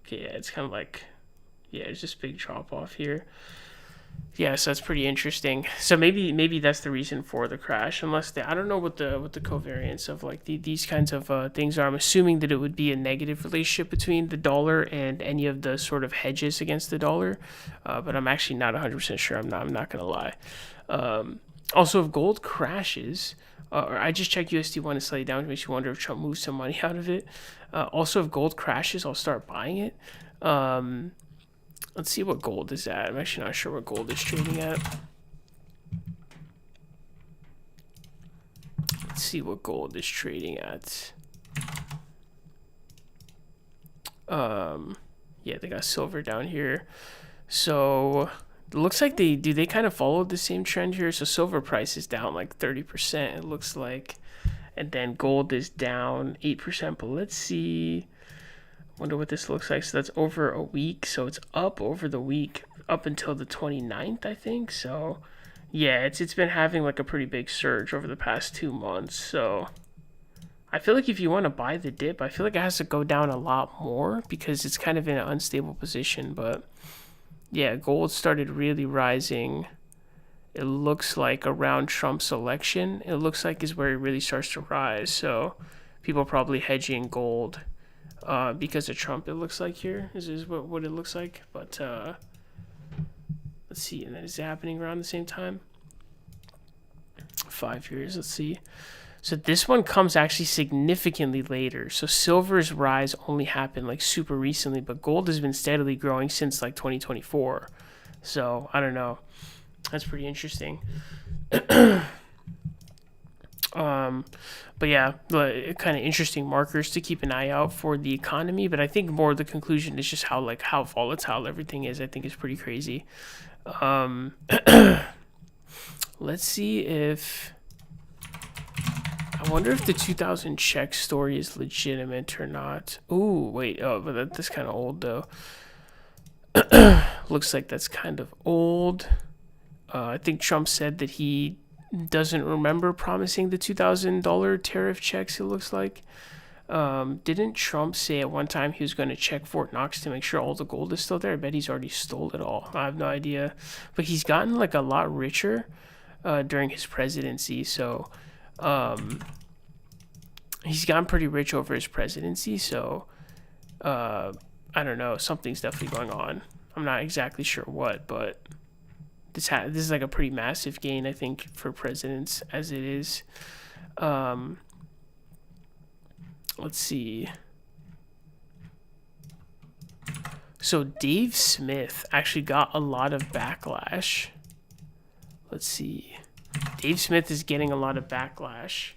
Okay, yeah, it's kind of like, yeah, it's just big drop off here. Yeah, so that's pretty interesting. So maybe that's the reason for the crash, unless I don't know what the covariance of like these kinds of things are. I'm assuming that it would be a negative relationship between the dollar and any of the sort of hedges against the dollar, but I'm actually not 100% sure. I'm not gonna lie. Also, if gold crashes, or I just checked USD1 is slightly down, which makes you wonder if Trump moves some money out of it. Also, if gold crashes, I'll start buying it. Let's see what gold is at. I'm actually not sure what gold is trading at. Let's see what gold is trading at. Yeah, they got silver down here. So it looks like they kind of followed the same trend here. So silver price is down like 30%, it looks like. And then gold is down 8%. But let's see. Wonder what this looks like. So that's over a week. So it's up over the week up until the 29th, I think. So yeah, it's been having like a pretty big surge over the past 2 months. So I feel like if you want to buy the dip, I feel like it has to go down a lot more because it's kind of in an unstable position. But yeah, gold started really rising. It looks like around Trump's election, it looks like is where it really starts to rise. So people are probably hedging gold. Because of Trump, it looks like here is what it looks like. But let's see, and that is happening around the same time. 5 years, let's see. So this one comes actually significantly later. So silver's rise only happened like super recently, but gold has been steadily growing since like 2024. So I don't know. That's pretty interesting. But yeah, kind of interesting markers to keep an eye out for the economy. But I think more the conclusion is just how volatile everything is. I think it's pretty crazy. Let's see if I wonder if the 2000 check story is legitimate or not. Ooh, wait. Oh, but that's kind of old though. Looks like that's kind of old. I think Trump said that he doesn't remember promising the $2,000 tariff checks, it looks like. Didn't Trump say at one time he was going to check Fort Knox to make sure all the gold is still there? I bet he's already stole it all. I have no idea. But he's gotten like a lot richer during his presidency. So he's gotten pretty rich over his presidency. So I don't know. Something's definitely going on. I'm not exactly sure what, but this is like a pretty massive gain, I think, for presidents as it is. Let's see. So Dave Smith actually got a lot of backlash. Let's see. Dave Smith is getting a lot of backlash.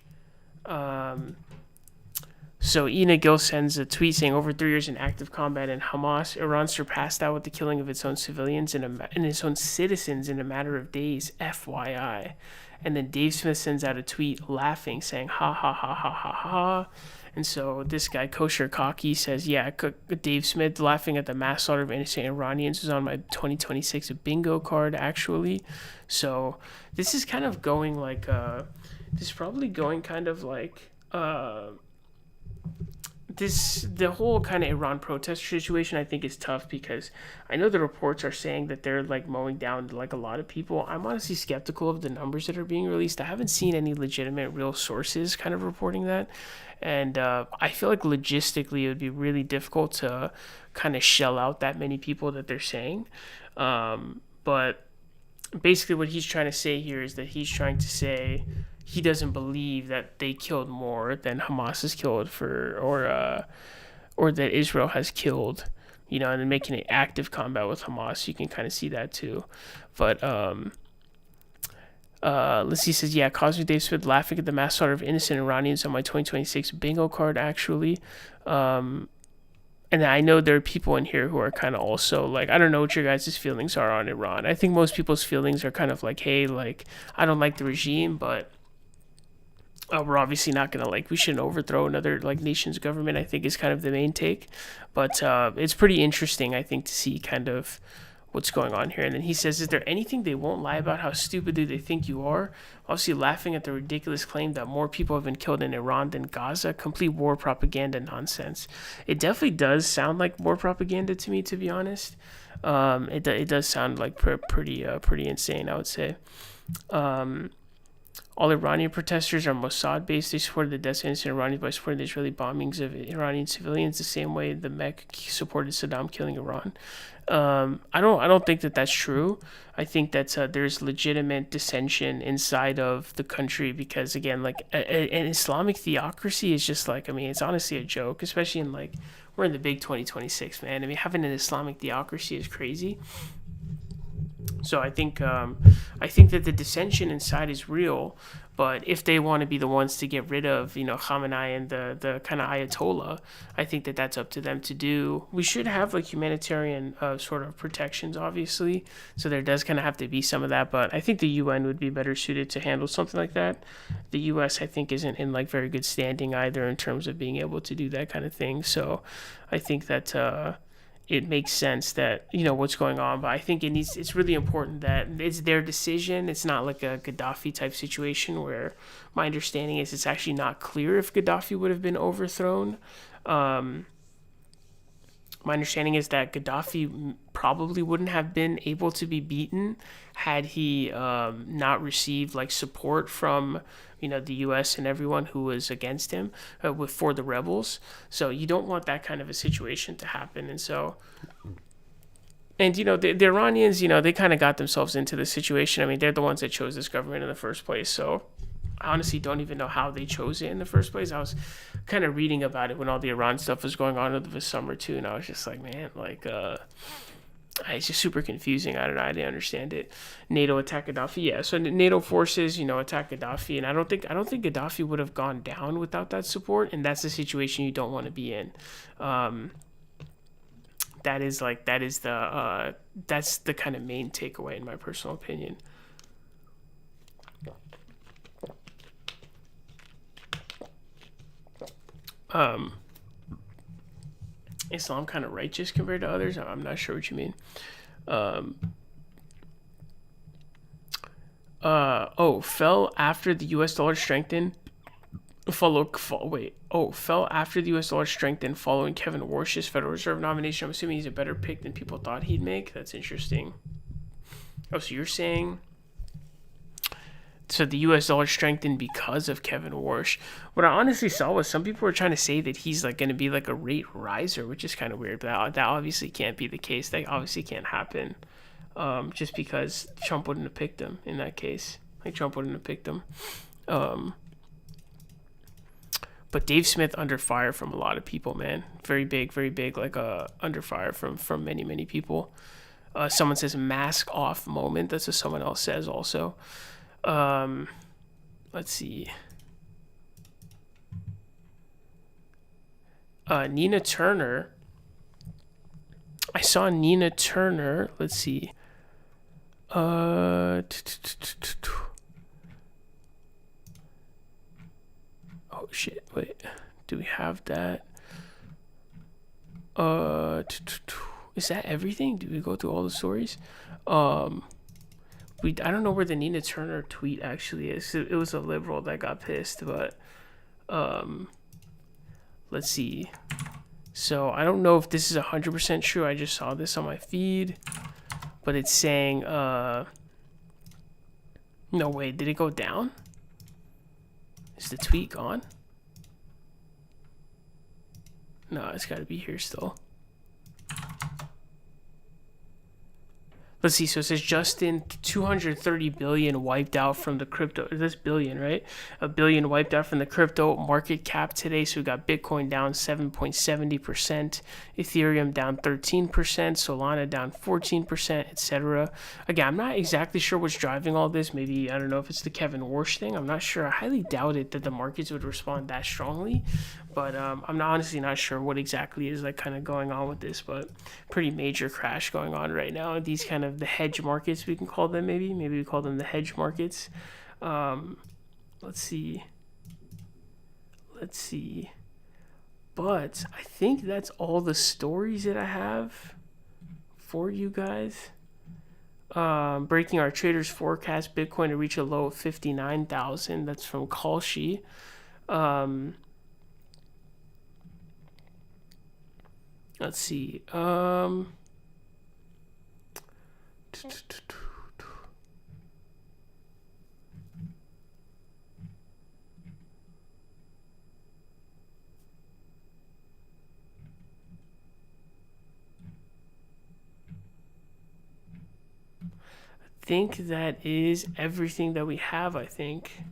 So Ina Gill sends a tweet saying, over 3 years in active combat in Hamas, Iran surpassed that with the killing of its own civilians and its own citizens in a matter of days, FYI. And then Dave Smith sends out a tweet laughing, saying, ha, ha, ha, ha, ha, ha. And so this guy, Kosher Kaki, says, yeah, Dave Smith laughing at the mass slaughter of innocent Iranians was on my 2026 bingo card, actually. So this is kind of going like, this is probably going kind of like, the whole kind of Iran protest situation, I think, is tough because I know the reports are saying that they're like mowing down like a lot of people. I'm honestly skeptical of the numbers that are being released. I haven't seen any legitimate real sources kind of reporting that. And I feel like logistically it would be really difficult to kind of shell out that many people that they're saying. But basically what he's trying to say here is that he's trying to say he doesn't believe that they killed more than Hamas has killed or that Israel has killed, and then making an active combat with Hamas. You can kind of see that too. But Lissy says, yeah, Cosmic Dave Smith laughing at the mass slaughter of innocent Iranians on my 2026 bingo card, actually. And I know there are people in here who are kind of also like, I don't know what your guys' feelings are on Iran. I think most people's feelings are kind of like, hey, like, I don't like the regime, but we're obviously not going to, we shouldn't overthrow another, nation's government, I think is kind of the main take. But it's pretty interesting, I think, to see kind of what's going on here. And then he says, is there anything they won't lie about? How stupid do they think you are? Obviously laughing at the ridiculous claim that more people have been killed in Iran than Gaza. Complete war propaganda nonsense. It definitely does sound like war propaganda to me, to be honest. It does sound like pretty insane, I would say. All Iranian protesters are Mossad-based. They supported the deaths of innocent Iranians by supporting the Israeli bombings of Iranian civilians, the same way the MEC supported Saddam killing Iran. I don't think that that's true. I think that there's legitimate dissension inside of the country because, again, an Islamic theocracy is just it's honestly a joke, especially in we're in the big 2026, man. I mean, having an Islamic theocracy is crazy. So I think that the dissension inside is real, but if they want to be the ones to get rid of, Khamenei and the kind of Ayatollah, I think that that's up to them to do. We should have humanitarian sort of protections, obviously. So there does kind of have to be some of that, but I think the UN would be better suited to handle something like that. The US, I think, isn't in very good standing either in terms of being able to do that kind of thing. So I think that it makes sense that, what's going on, but I think it's really important that it's their decision. It's not like a Gaddafi type situation where my understanding is it's actually not clear if Gaddafi would have been overthrown. My understanding is that Gaddafi probably wouldn't have been able to be beaten had he not received support from the U.S. and everyone who was against him for the rebels. So you don't want that kind of a situation to happen. And so, the Iranians, they kind of got themselves into this situation. I mean, they're the ones that chose this government in the first place. So I honestly don't even know how they chose it in the first place. I was kind of reading about it when all the Iran stuff was going on over the summer too, and I was just like, man, it's just super confusing. I don't know. I didn't understand it. NATO attack Gaddafi. Yeah. So NATO forces, attack Gaddafi, and I don't think Gaddafi would have gone down without that support. And that's the situation you don't want to be in. That's the kind of main takeaway in my personal opinion. Islam kind of righteous compared to others? I'm not sure what you mean. Fell after the U.S. dollar strengthened fell after the U.S. dollar strengthened following Kevin Warsh's Federal Reserve nomination. I'm assuming he's a better pick than people thought he'd make. That's interesting. Oh, so you're saying... So the U.S. dollar strengthened because of Kevin Warsh. What I honestly saw was some people were trying to say that he's like going to be like a rate riser, which is kind of weird. But that obviously can't be the case. That obviously can't happen, just because Trump wouldn't have picked him in that case. Like Trump wouldn't have picked him. But Dave Smith under fire from a lot of people, man. Very big, like under fire from many people. Someone says mask off moment. That's what someone else says also. Let's see. Nina Turner. I saw Nina Turner. Let's see. Oh shit, wait. Do we have that? Is that everything? Do we go through all the stories? I don't know where the Nina Turner tweet actually is. It was a liberal that got pissed, but let's see. So I don't know if this is 100% true. I just saw this on my feed, but it's saying no, wait, did it go down? Is the tweet gone? No, it's got to be here still. Let's see. So it says Justin, 230 billion wiped out from the crypto. That's billion, right? $1 billion wiped out from the crypto market cap today. So we got Bitcoin down 7.70%, Ethereum down 13%, Solana down 14%, etc. Again, I'm not exactly sure what's driving all this. Maybe, I don't know if it's the Kevin Warsh thing. I'm not sure. I highly doubt it that the markets would respond that strongly. But I'm honestly not sure what exactly is like kind of going on with this, but pretty major crash going on right now. These kind of the hedge markets, we can call them maybe we call them the hedge markets. Let's see. But I think that's all the stories that I have for you guys. Breaking our traders forecast Bitcoin to reach a low of 59,000. That's from Kalshi. Let's see. I think that is everything that we have, I think.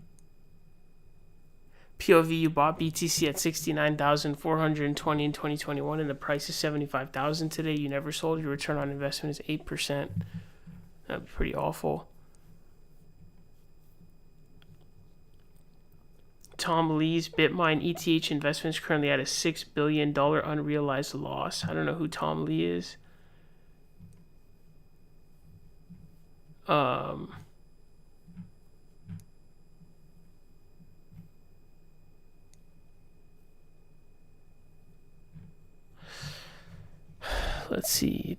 POV, you bought BTC at 69,420 in 2021 and the price is 75,000 today. You never sold. Your return on investment is 8%. That'd be pretty awful. Tom Lee's Bitmine ETH investments currently at a $6 billion unrealized loss. I don't know who Tom Lee is. Let's see.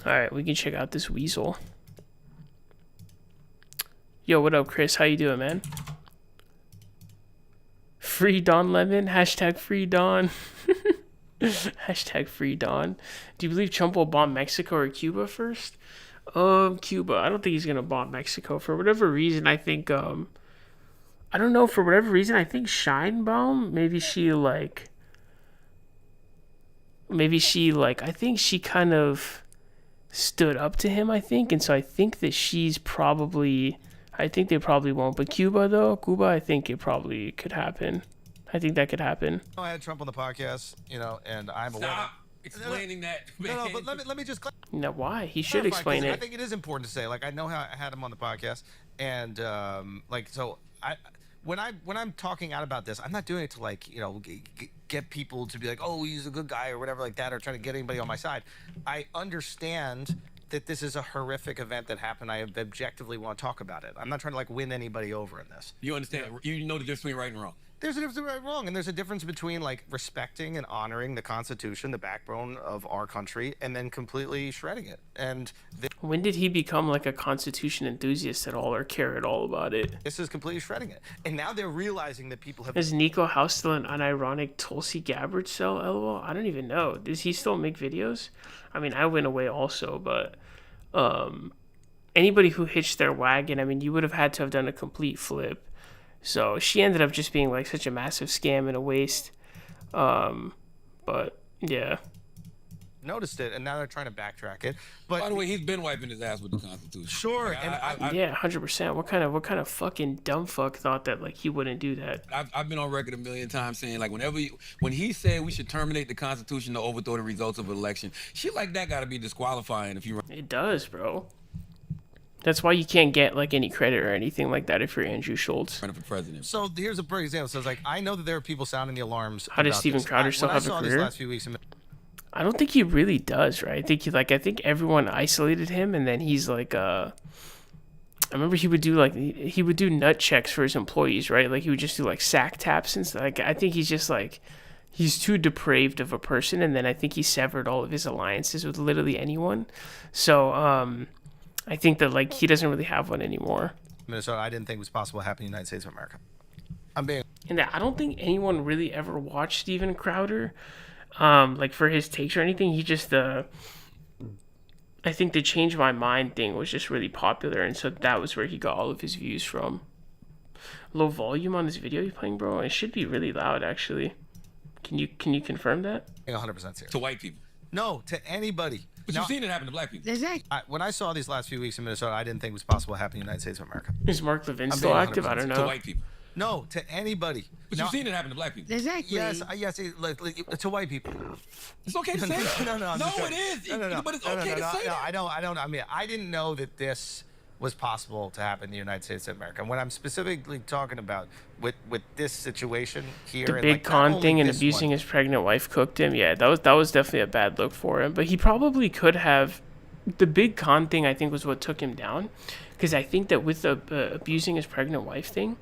All right, we can check out this weasel. Yo, what up, Chris? How you doing, man? Free Don Lemon. Hashtag free Don. Hashtag free Don. Do you believe Trump will bomb Mexico or Cuba first? Cuba. I don't think he's gonna bomb Mexico for whatever reason. I think I don't know, for whatever reason I think Scheinbaum, I think she kind of stood up to him, I think, and so I think that I think they probably won't. But Cuba, I think it probably could happen. I think that could happen. I had Trump on the podcast, and I'm aware. Stop explaining that, man. No, but let me just. No, why? He should explain it. I think it is important to say. Like, I know how I had him on the podcast, and when I'm talking out about this, I'm not doing it to get people to be like, oh, he's a good guy or whatever like that, or trying to get anybody on my side. I understand that this is a horrific event that happened. I objectively want to talk about it. I'm not trying to win anybody over in this. You understand? You know the difference between right and wrong. There's a difference right wrong, and there's a difference between like respecting and honoring the Constitution, the backbone of our country, and then completely shredding it. And when did he become like a Constitution enthusiast at all, or care at all about it? This is completely shredding it, and now they're realizing that people have. Is Nico House still an unironic Tulsi Gabbard cell? LOL. I don't even know. Does he still make videos? I mean, I went away also, but anybody who hitched their wagon, I mean, you would have had to have done a complete flip. So she ended up just being like such a massive scam and a waste. But yeah. Noticed it, and now they're trying to backtrack it. But by the way, he's been wiping his ass with the Constitution. Sure, like, yeah, 100%. What kind of fucking dumb fuck thought that like he wouldn't do that? I've been on record a million times saying like when he said we should terminate the Constitution to overthrow the results of an election, shit like that got to be disqualifying if you run. It does, bro. That's why you can't get like any credit or anything like that if you're Andrew Schultz. Running for president. So here's a perfect example. So it's like I know that there are people sounding the alarms. How does Steven Crowder still have a career? These last few weeks, I don't think he really does, right? I think everyone isolated him, and then he's like, I remember he would do nut checks for his employees, right? Like he would just do like sack taps and stuff. Like I think he's just like, he's too depraved of a person, and then I think he severed all of his alliances with literally anyone. So I think that like he doesn't really have one anymore. Minnesota, I didn't think it was possible to happen in the United States of America. And I don't think anyone really ever watched Steven Crowder. Like for his takes or anything. He just I think the change my mind thing was just really popular, and so that was where he got all of his views from. Low volume on this video you're playing, bro? It should be really loud actually. Can you confirm that? 100% serious. To white people. No, to anybody. But you've seen it happen to black people. When I saw these last few weeks in Minnesota, I didn't think it was possible to happen in the United States of America. Is Mark Levin still active? I don't know. To white people. No, to anybody. But you've seen it happen to black people. Exactly. Yes, to white people. It's okay to say that. No, it is. No. But it's okay to say that. I don't. I mean, I didn't know that this was possible to happen in the United States of America. And what I'm specifically talking about with this situation here, the big con thing and abusing his pregnant wife cooked him. Yeah, that was definitely a bad look for him. But he probably could have. The big con thing, I think, was what took him down, because I think that with the abusing his pregnant wife thing,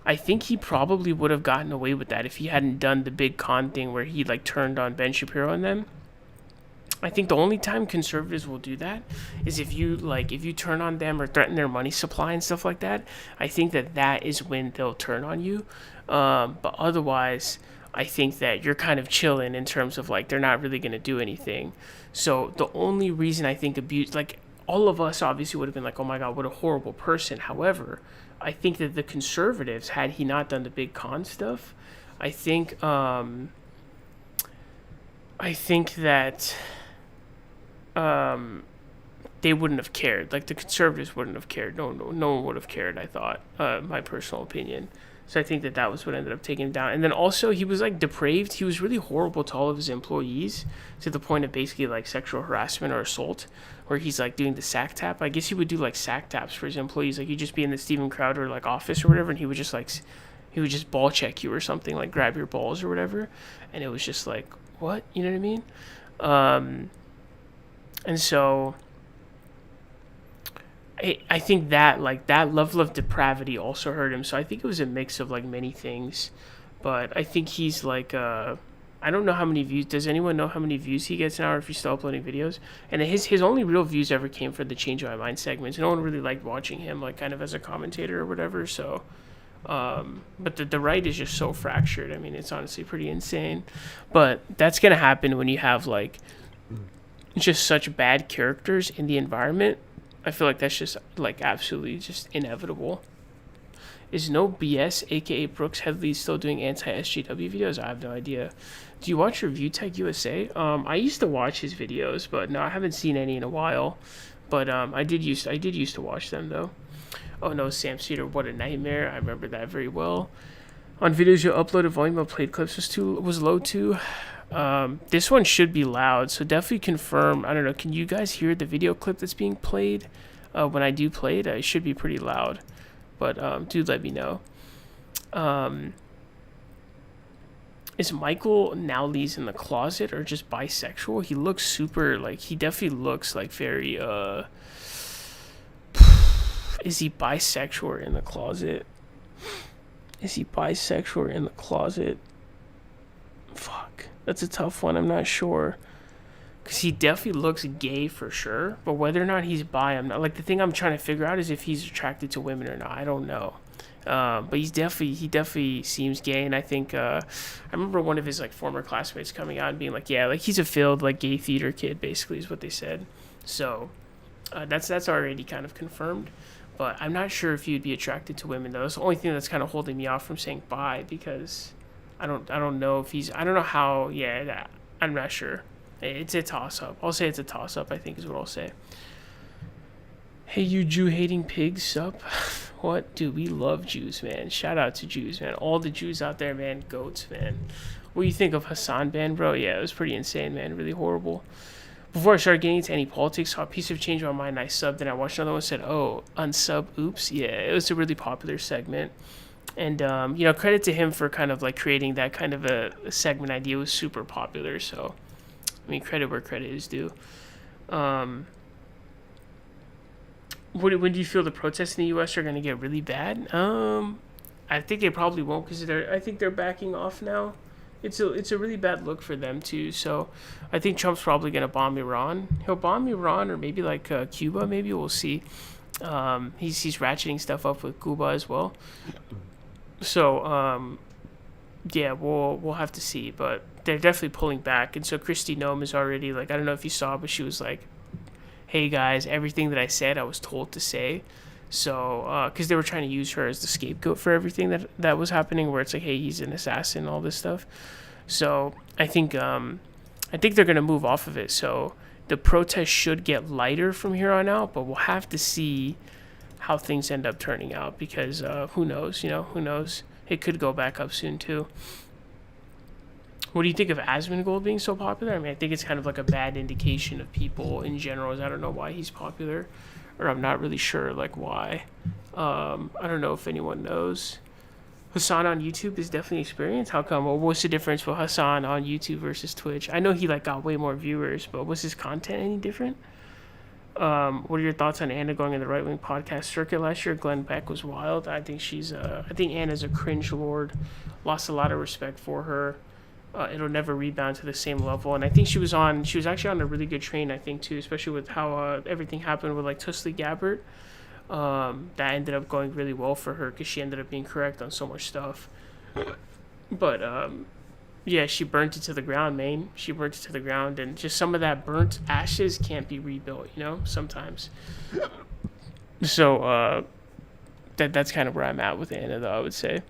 I think he probably would have gotten away with that if he hadn't done the big con thing where he like turned on Ben Shapiro and them. I think the only time conservatives will do that is if you turn on them or threaten their money supply and stuff like that. I think that is when they'll turn on you. But otherwise, I think that you're kind of chilling in terms of like they're not really going to do anything. So the only reason I think abuse, like all of us obviously would have been like, oh my God, what a horrible person. However, I think that the conservatives, had he not done the big con stuff, I think that they wouldn't have cared. Like the conservatives wouldn't have cared. No one would have cared, I thought, my personal opinion. So I think that was what ended up taking him down. And then also he was like depraved. He was really horrible to all of his employees, to the point of basically like sexual harassment or assault, where he's like doing the sack tap. I guess he would do like sack taps for his employees. Like he'd just be in the Steven Crowder like office or whatever, and he would just ball check you or something, like grab your balls or whatever. And it was just like, what? You know what I mean? And so I think that like that level of depravity also hurt him. So I think it was a mix of like many things, but I think he's like I don't know how many views. Does anyone know how many views he gets an hour if he's still uploading videos? And his only real views ever came for the Change My Mind segments. No one really liked watching him like kind of as a commentator or whatever. So but the right is just so fractured. I mean, it's honestly pretty insane. But that's gonna happen when you have like just such bad characters in the environment. I feel like that's just like absolutely just inevitable. Is No BS, aka Brooks Headley, still doing anti-SJW videos? I have no idea. Do you watch Review Tech USA? I used to watch his videos, but no, I haven't seen any in a while. But I did used to watch them though. Oh no, Sam Cedar, what a nightmare! I remember that very well. On videos you uploaded, volume of played clips was low too. This one should be loud, so definitely confirm. I don't know, can you guys hear the video clip that's being played? When I do play it, it should be pretty loud, but do let me know. Is Michael Nowley's in the closet or just bisexual? He looks super, like, he definitely looks like very, is he bisexual or in the closet? Is he bisexual or in the closet? Fuck. That's a tough one. I'm not sure. Because he definitely looks gay for sure. But whether or not he's bi, I'm not. Like, the thing I'm trying to figure out is if he's attracted to women or not. I don't know. But he definitely seems gay. And I think, I remember one of his, like, former classmates coming out and being like, yeah, like, he's a failed, like, gay theater kid, basically, is what they said. So, that's already kind of confirmed. But I'm not sure if you'd be attracted to women, though. That's the only thing that's kind of holding me off from saying bi, because I don't know if he's, I don't know how, yeah, I'm not sure. It's a toss-up. I'll say it's a toss-up, I think is what I'll say. Hey, you Jew-hating pigs, sup? What? Dude, we love Jews, man. Shout out to Jews, man. All the Jews out there, man. Goats, man. What do you think of Hassan ban, bro? Yeah, it was pretty insane, man. Really horrible. Before I started getting into any politics, saw a piece of change in my mind, I subbed, and I watched another one and said, oh, unsub, oops. Yeah, it was a really popular segment. And, you know, credit to him for kind of, like, creating that kind of a segment idea. It was super popular, so, I mean, credit where credit is due. When do you feel the protests in the U.S. are going to get really bad? I think they probably won't, because I think they're backing off now. It's a really bad look for them too. So I think Trump's probably gonna bomb Iran. He'll bomb Iran or maybe like Cuba. Maybe we'll see. He's ratcheting stuff up with Cuba as well. So yeah, we'll have to see. But they're definitely pulling back. And so Kristi Noem is already like, I don't know if you saw, but she was like, "Hey guys, everything that I said, I was told to say." So, because they were trying to use her as the scapegoat for everything that was happening, where it's like, hey, he's an assassin, all this stuff. So, I think they're gonna move off of it. So, the protest should get lighter from here on out, but we'll have to see how things end up turning out, because who knows? You know, who knows? It could go back up soon too. What do you think of Asmongold being so popular? I mean, I think it's kind of like a bad indication of people in general. I don't know why he's popular. Or I'm not really sure, like, why. I don't know if anyone knows. Hassan on YouTube is definitely experienced. How come? Well, what's the difference with Hassan on YouTube versus Twitch? I know he, like, got way more viewers, but was his content any different? What are your thoughts on Anna going in the right-wing podcast circuit last year? Glenn Beck was wild. I think I think Anna's a cringe lord. Lost a lot of respect for her. It'll never rebound to the same level. And I think she was actually on a really good train, I think, too, especially with how everything happened with, like, Tulsi Gabbard. That ended up going really well for her, because she ended up being correct on so much stuff. But, yeah, she burnt it to the ground, man. She burnt it to the ground, and just some of that burnt ashes can't be rebuilt, you know, sometimes. So, that's kind of where I'm at with Anna, though, I would say.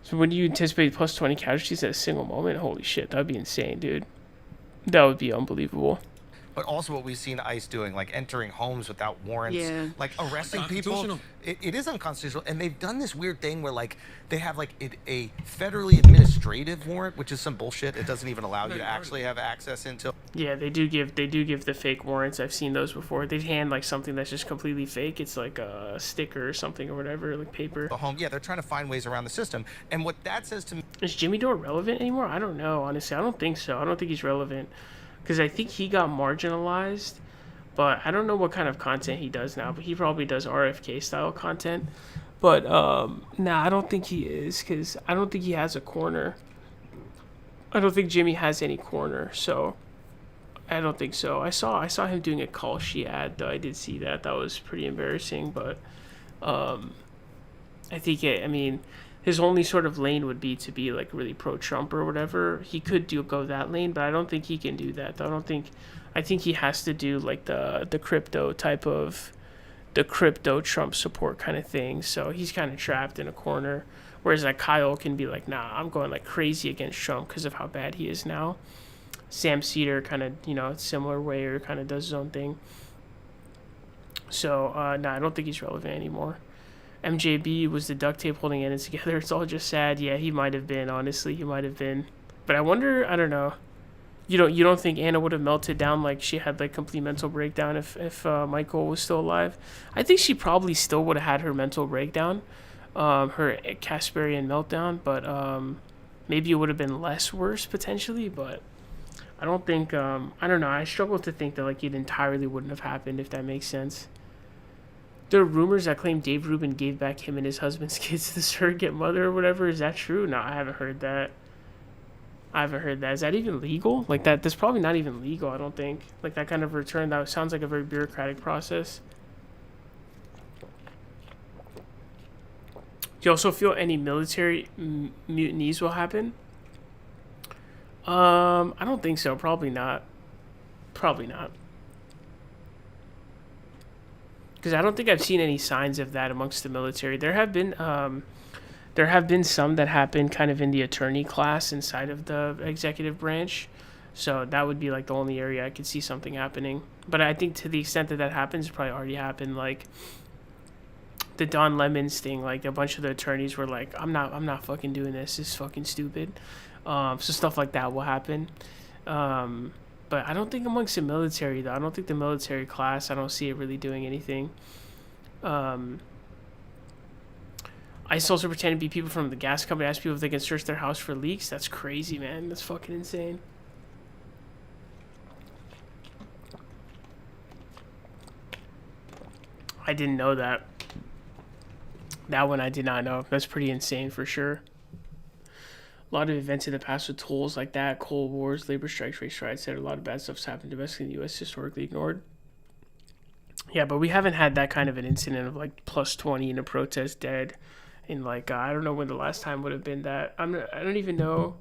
So when do you anticipate plus 20 casualties at a single moment? Holy shit, that would be insane, dude. That would be unbelievable. But also what we've seen ICE doing, like entering homes without warrants, like arresting people. It is unconstitutional. And they've done this weird thing where, like, they have like a federally administrative warrant, which is some bullshit. It doesn't even allow you to actually have access into. Yeah, they do give the fake warrants. I've seen those before. They hand like something that's just completely fake. It's like a sticker or something or whatever, like paper. Home. Yeah, they're trying to find ways around the system. And what that says to me. Is Jimmy Dore relevant anymore? I don't know, honestly. I don't think so. I don't think he's relevant. Because I think he got marginalized, but I don't know what kind of content he does now, but he probably does RFK style content. But nah, I don't think he is, because I don't think he has a corner. I don't think Jimmy has any corner, so I don't think so. I saw him doing a Kalshi ad, though. I did see that. That was pretty embarrassing, but I think his only sort of lane would be to be like really pro-Trump or whatever. He could go that lane, but I don't think he can do that. I think he has to do like the crypto type of, the crypto Trump support kind of thing. So he's kind of trapped in a corner. Whereas like Kyle can be like, nah, I'm going like crazy against Trump because of how bad he is now. Sam Cedar kind of, similar way, or kind of does his own thing. So, I don't think he's relevant anymore. MJB was the duct tape holding Anna together. It's all just sad. Yeah, he might have been. Honestly, he might have been. But I wonder. I don't know. You don't think Anna would have melted down, like she had like complete mental breakdown if Michael was still alive? I think she probably still would have had her mental breakdown, her Casparian meltdown. But maybe it would have been less worse potentially. But I don't think. I don't know. I struggle to think that like it entirely wouldn't have happened, if that makes sense. There are rumors that claim Dave Rubin gave back him and his husband's kids to the surrogate mother or whatever. Is that true? No, I haven't heard that. Is that even legal? Like that's probably not even legal, I don't think. Like that kind of return, that sounds like a very bureaucratic process. Do you also feel any military mutinies will happen? I don't think so. Probably not. Because I don't think I've seen any signs of that amongst the military. There have been some that happened kind of in the attorney class inside of the executive branch. So that would be like the only area I could see something happening. But I think to the extent that happens, it probably already happened. Like the Don Lemons thing, like a bunch of the attorneys were like, I'm not fucking doing this. This is fucking stupid. So stuff like that will happen. But I don't think amongst the military, though. I don't think the military class, I don't see it really doing anything. ICE also pretend to be people from the gas company, ask people if they can search their house for leaks. That's crazy, man. That's fucking insane. I didn't know that. That one I did not know. That's pretty insane for sure. A lot of events in the past with tools like that, Cold Wars, labor strikes, race riots, a lot of bad stuff's happened domestically in the U.S. historically ignored. Yeah, but we haven't had that kind of an incident of like plus 20 in a protest dead. In like, I don't know when the last time would have been that. I don't even know.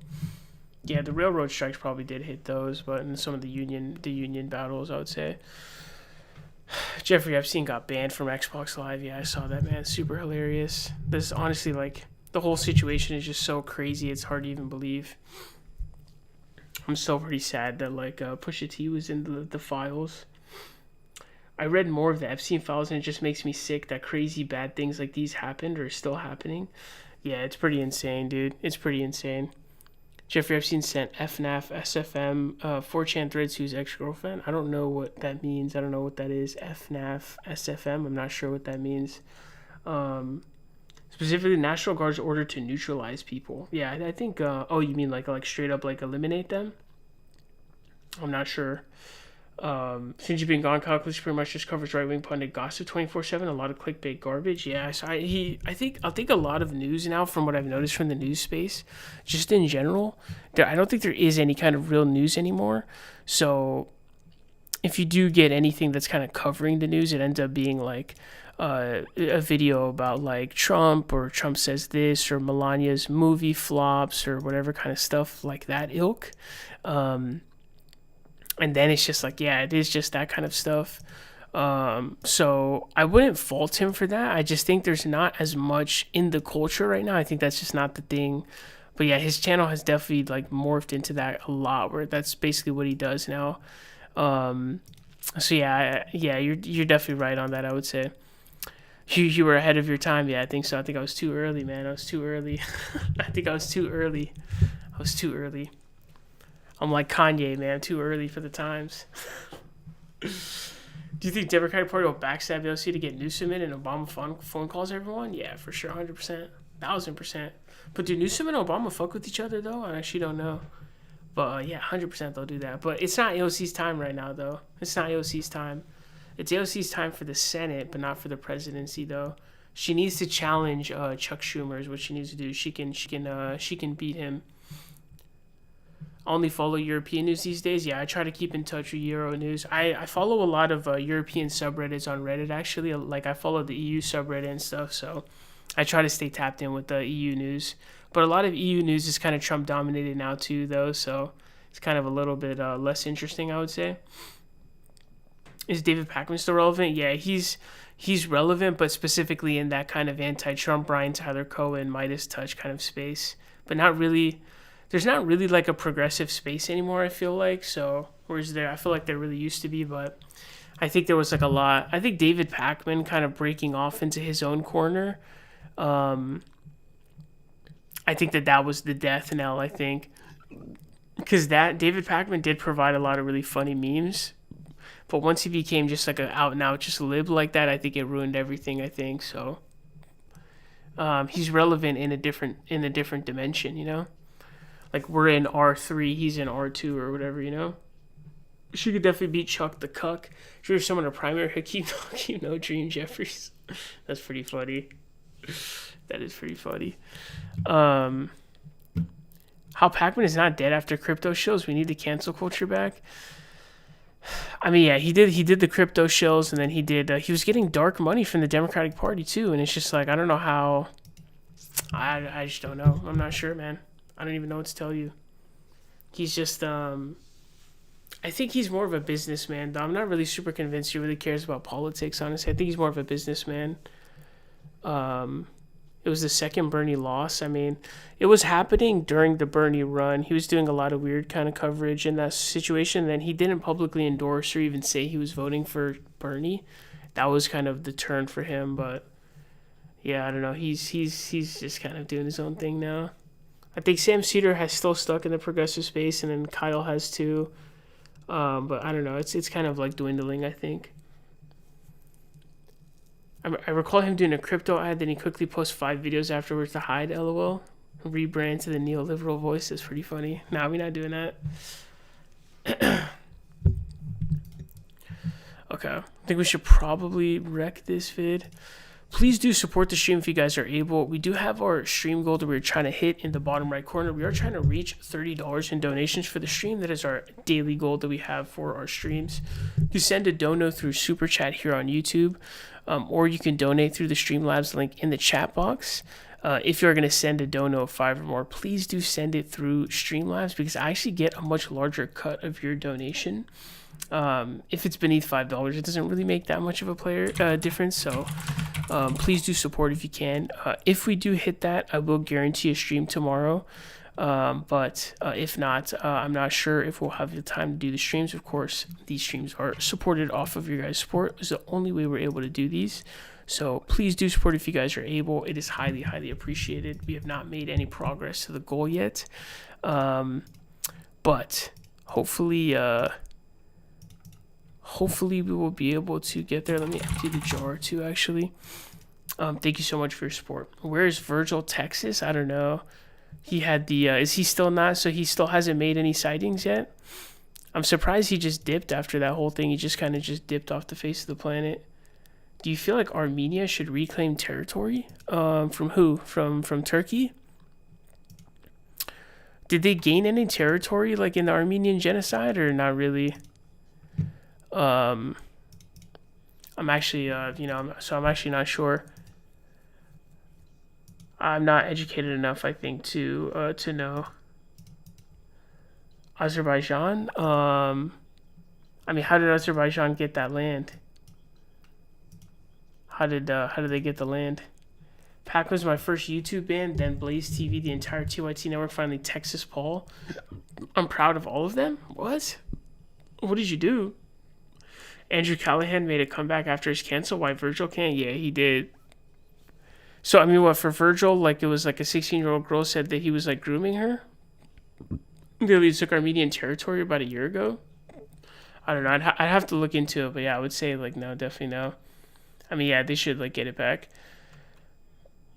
Yeah, the railroad strikes probably did hit those, but in some of the union battles, I would say. Jeffrey Epstein got banned from Xbox Live. Yeah, I saw that, man. Super hilarious. This honestly, like, the whole situation is just so crazy. It's hard to even believe. I'm still pretty sad that like Pusha T was in the files. I read more of the Epstein files and it just makes me sick that crazy bad things like these happened or are still happening. Yeah, it's pretty insane, dude. It's pretty insane. Jeffrey Epstein sent FNAF, SFM, 4chan threads to his ex-girlfriend. I don't know what that means. I don't know what that is. FNAF, SFM. I'm not sure what that means. Specifically, National Guard's order to neutralize people. Yeah, I think. Oh, you mean like straight up like eliminate them? I'm not sure. Since you've been gone, Calculus pretty much just covers right-wing pundit gossip 24/7. A lot of clickbait garbage. Yeah, so I think a lot of news now, from what I've noticed from the news space, just in general, I don't think there is any kind of real news anymore. So if you do get anything that's kind of covering the news, it ends up being like a video about like Trump, or Trump says this, or Melania's movie flops, or whatever kind of stuff like that ilk. And then it's just like, yeah, it is just that kind of stuff. So I wouldn't fault him for that. I just think there's not as much in the culture right now. I think that's just not the thing. But yeah, his channel has definitely like morphed into that a lot, where that's basically what he does now. So yeah, you're definitely right on that, I would say. You were ahead of your time. Yeah, I think so. I think I was too early, man. I was too early. I think I was too early. I'm like Kanye, man. Too early for the times. Do you think Democratic Party will backstab the OC to get Newsom in and Obama phone calls everyone? Yeah, for sure. 100%. 1000%. But do Newsom and Obama fuck with each other, though? I actually don't know. But yeah, 100% they'll do that. But it's not AOC's time right now, though. It's not AOC's time. It's AOC's time for the Senate, but not for the presidency, though. She needs to challenge Chuck Schumer is what she needs to do. She can beat him. Only follow European news these days. Yeah, I try to keep in touch with Euro news. I follow a lot of European subreddits on Reddit, actually. Like, I follow the EU subreddit and stuff, so I try to stay tapped in with the EU news. But a lot of EU news is kind of Trump-dominated now, too, though, so it's kind of a little bit less interesting, I would say. Is David Pakman still relevant? Yeah, he's relevant, but specifically in that kind of anti-Trump, Brian Tyler Cohen, Midas Touch kind of space. But not really... There's not really like a progressive space anymore, I feel like. So, whereas I feel like there really used to be, but I think there was like a lot. I think David Pakman kind of breaking off into his own corner. I think that was the death knell, I think. Because David Pakman did provide a lot of really funny memes. But once he became just like an out and out just lib like that, I think it ruined everything, I think. So, he's relevant in a different dimension, you know? Like, we're in R3, he's in R2 or whatever, you know? She could definitely beat Chuck the Cuck. Drew someone a primary Hakeem, Dream Jeffries. That's pretty funny. That is pretty funny. How Pac-Man is not dead after crypto shows. We need the cancel culture back. I mean, yeah, he did the crypto shows, and then he was getting dark money from the Democratic Party too, and it's just like, I don't know how. I just don't know. I'm not sure, man. I don't even know what to tell you. He's just I think he's more of a businessman, though. I'm not really super convinced he really cares about politics, honestly. I think he's more of a businessman. It was the second Bernie loss. I mean, it was happening during the Bernie run. He was doing a lot of weird kind of coverage in that situation. Then he didn't publicly endorse or even say he was voting for Bernie. That was kind of the turn for him. But yeah, I don't know. He's just kind of doing his own thing now. I think Sam Cedar has still stuck in the progressive space, and then Kyle has too. But I don't know. It's kind of like dwindling, I think. I recall him doing a crypto ad, then he quickly posts 5 videos afterwards to hide, LOL. Rebrand to the neoliberal voice. That's pretty funny. Nah, we're not doing that. Okay. I think we should probably wreck this vid. Please do support the stream if you guys are able. We do have our stream goal that we're trying to hit in the bottom right corner. We are trying to reach $30 in donations for the stream. That is our daily goal that we have for our streams. You send a dono through Super Chat here on YouTube, or you can donate through the Streamlabs link in the chat box. If you're going to send a dono of 5 or more, please do send it through Streamlabs, because I actually get a much larger cut of your donation. If it's beneath $5, it doesn't really make that much of a difference. So please do support if you can. If we do hit that, I will guarantee a stream tomorrow. But if not, I'm not sure if we'll have the time to do the streams. Of course, these streams are supported off of your guys' support. It's the only way we're able to do these. So please do support if you guys are able. It is highly, highly appreciated. We have not made any progress to the goal yet. But hopefully we will be able to get there. Let me empty the jar too, actually. Thank you so much for your support. Where is Virgil, Texas? I don't know. He had the, is he still not? So he still hasn't made any sightings yet? I'm surprised he just dipped after that whole thing. He just kind of just dipped off the face of the planet. Do you feel like Armenia should reclaim territory? From who? From Turkey? Did they gain any territory like in the Armenian genocide, or not really? I'm actually, I'm actually not sure. I'm not educated enough, I think, to know. Azerbaijan? I mean, how did Azerbaijan get that land? How did they get the land? Pac was my first YouTube band, then Blaze TV, the entire TYT network, finally Texas Paul. I'm proud of all of them? What? What did you do? Andrew Callahan made a comeback after his cancel. Why Virgil can't? Yeah, he did. So, I mean, what, for Virgil, like, it was like a 16-year-old girl said that he was, like, grooming her? They took Armenian territory about a year ago? I don't know. I'd have to look into it, but yeah, I would say, like, no, definitely no. I mean, yeah, they should, like, get it back.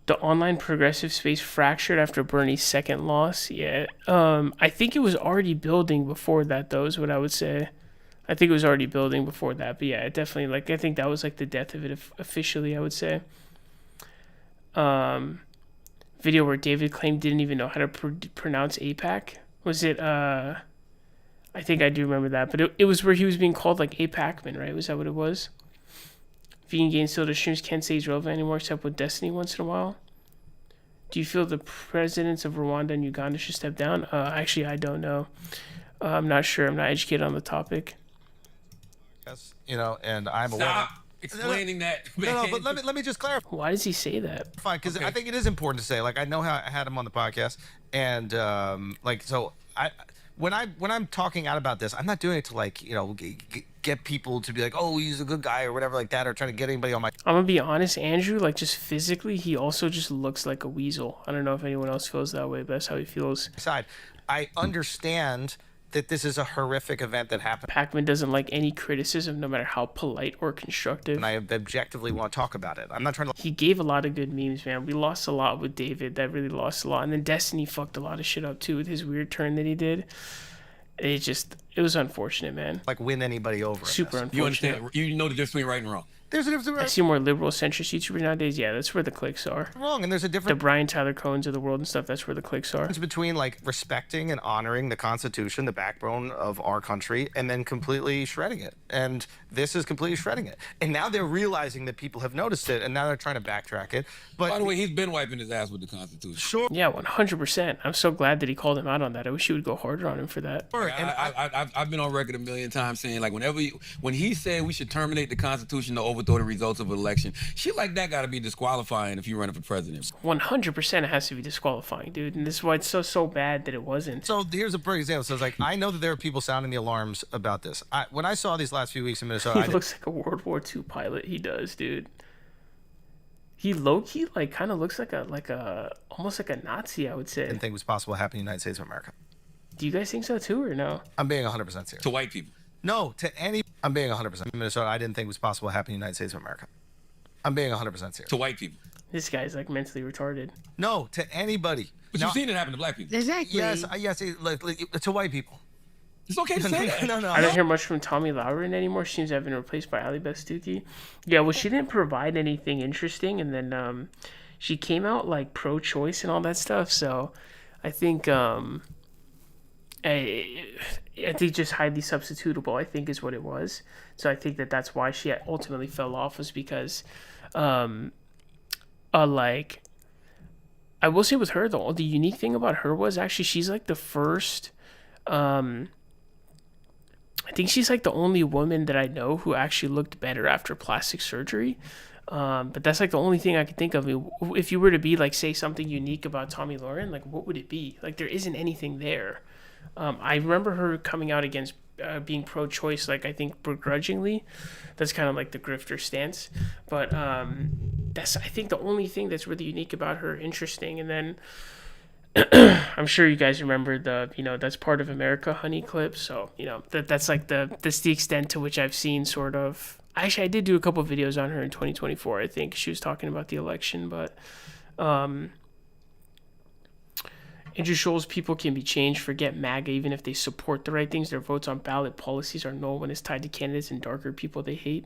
The online progressive space fractured after Bernie's second loss? Yeah. I think it was already building before that, though, is what I would say. I think it was already building before that, but yeah, it definitely, like, I think that was, like, the death of it officially, I would say. Video where David claimed didn't even know how to pronounce APAC. Was it, I think I do remember that, but it was where he was being called, like, APAC-man, right? Was that what it was? Vegan Game Still streams can't say he's relevant anymore except with Destiny once in a while. Do you feel the presidents of Rwanda and Uganda should step down? Actually, I don't know. I'm not sure. I'm not educated on the topic. Yes, and I'm aware. Stop explaining that. Man. No, but let me just clarify. Why does he say that? Fine, because I think it is important to say. Like, I know how I had him on the podcast, and when I'm talking out about this, I'm not doing it to get people to be like, oh, he's a good guy or whatever like that, or trying to get anybody on my. I'm gonna be honest, Andrew. Like, just physically, he also just looks like a weasel. I don't know if anyone else feels that way, but that's how he feels. I understand that this is a horrific event that happened. Pac-Man doesn't like any criticism, no matter how polite or constructive. And I objectively want to talk about it. I'm not trying to. He gave a lot of good memes, man. We lost a lot with David. That really lost a lot. And then Destiny fucked a lot of shit up, too, with his weird turn that he did. It just, It was unfortunate, man. Like win anybody over. Super unfortunate. You understand? You know the difference between right and wrong. There's a difference. I see more liberal centrist YouTubers nowadays. Yeah, that's where the clicks are. Wrong, and there's a The difference Brian Tyler Cohens of the world and stuff. That's where the clicks are. between like respecting and honoring the Constitution, the backbone of our country, and then completely shredding it. And this is completely shredding it. And now they're realizing that people have noticed it, and now they're trying to backtrack it. But by the way, he's been wiping his ass with the Constitution. Sure. Yeah, 100%. I'm so glad that he called him out on that. I wish he would go harder on him for that. I've been on record a million times saying, like, when he said we should terminate the Constitution to overthrow the results of an election, shit like that got to be disqualifying if you're running for president. 100% it has to be disqualifying, dude. And this is why it's so bad that it wasn't. So here's a perfect example. So it's like, I know that there are people sounding the alarms about this. When I saw these last few weeks in Minnesota, He looks like a World War II pilot. He does, dude. He low-key like kind of looks like a almost like a Nazi, I would say. I didn't think it was possible to happen in the United States of America. Do you guys think so too, or no? I'm being 100% serious. To white people. No, to any. I'm being 100% in Minnesota. I didn't think it was possible to happen in the United States of America. I'm being 100% serious. To white people. This guy's like mentally retarded. No, to anybody. But you've seen it happen to black people. Exactly. Yes, like, to white people. It's okay to say that. No. I don't hear much from Tommy Lauren anymore. She seems to have been replaced by Ali Bestuki. Yeah, well, she didn't provide anything interesting, and then she came out like pro-choice and all that stuff. So I think I think just highly substitutable, I think, is what it was. So I think that's why she ultimately fell off, was because like, I will say with her, though, the unique thing about her was actually she's like the first, I think she's like the only woman that I know who actually looked better after plastic surgery. But that's like the only thing I could think of. If you were to be like, say something unique about Tommy Lauren, like what would it be? Like there isn't anything there. I remember her coming out against being pro-choice, like I think begrudgingly. That's kind of like the grifter stance. But that's, I think, the only thing that's really unique about her, interesting. And then I'm sure you guys remember the, That's Part of America honey clip. So, that's like that's the extent to which I've seen sort of. Actually, I did do a couple of videos on her in 2024. I think she was talking about the election, but Andrew Scholl's people can be changed. Forget MAGA. Even if they support the right things, their votes on ballot policies are null when it's tied to candidates and darker people they hate.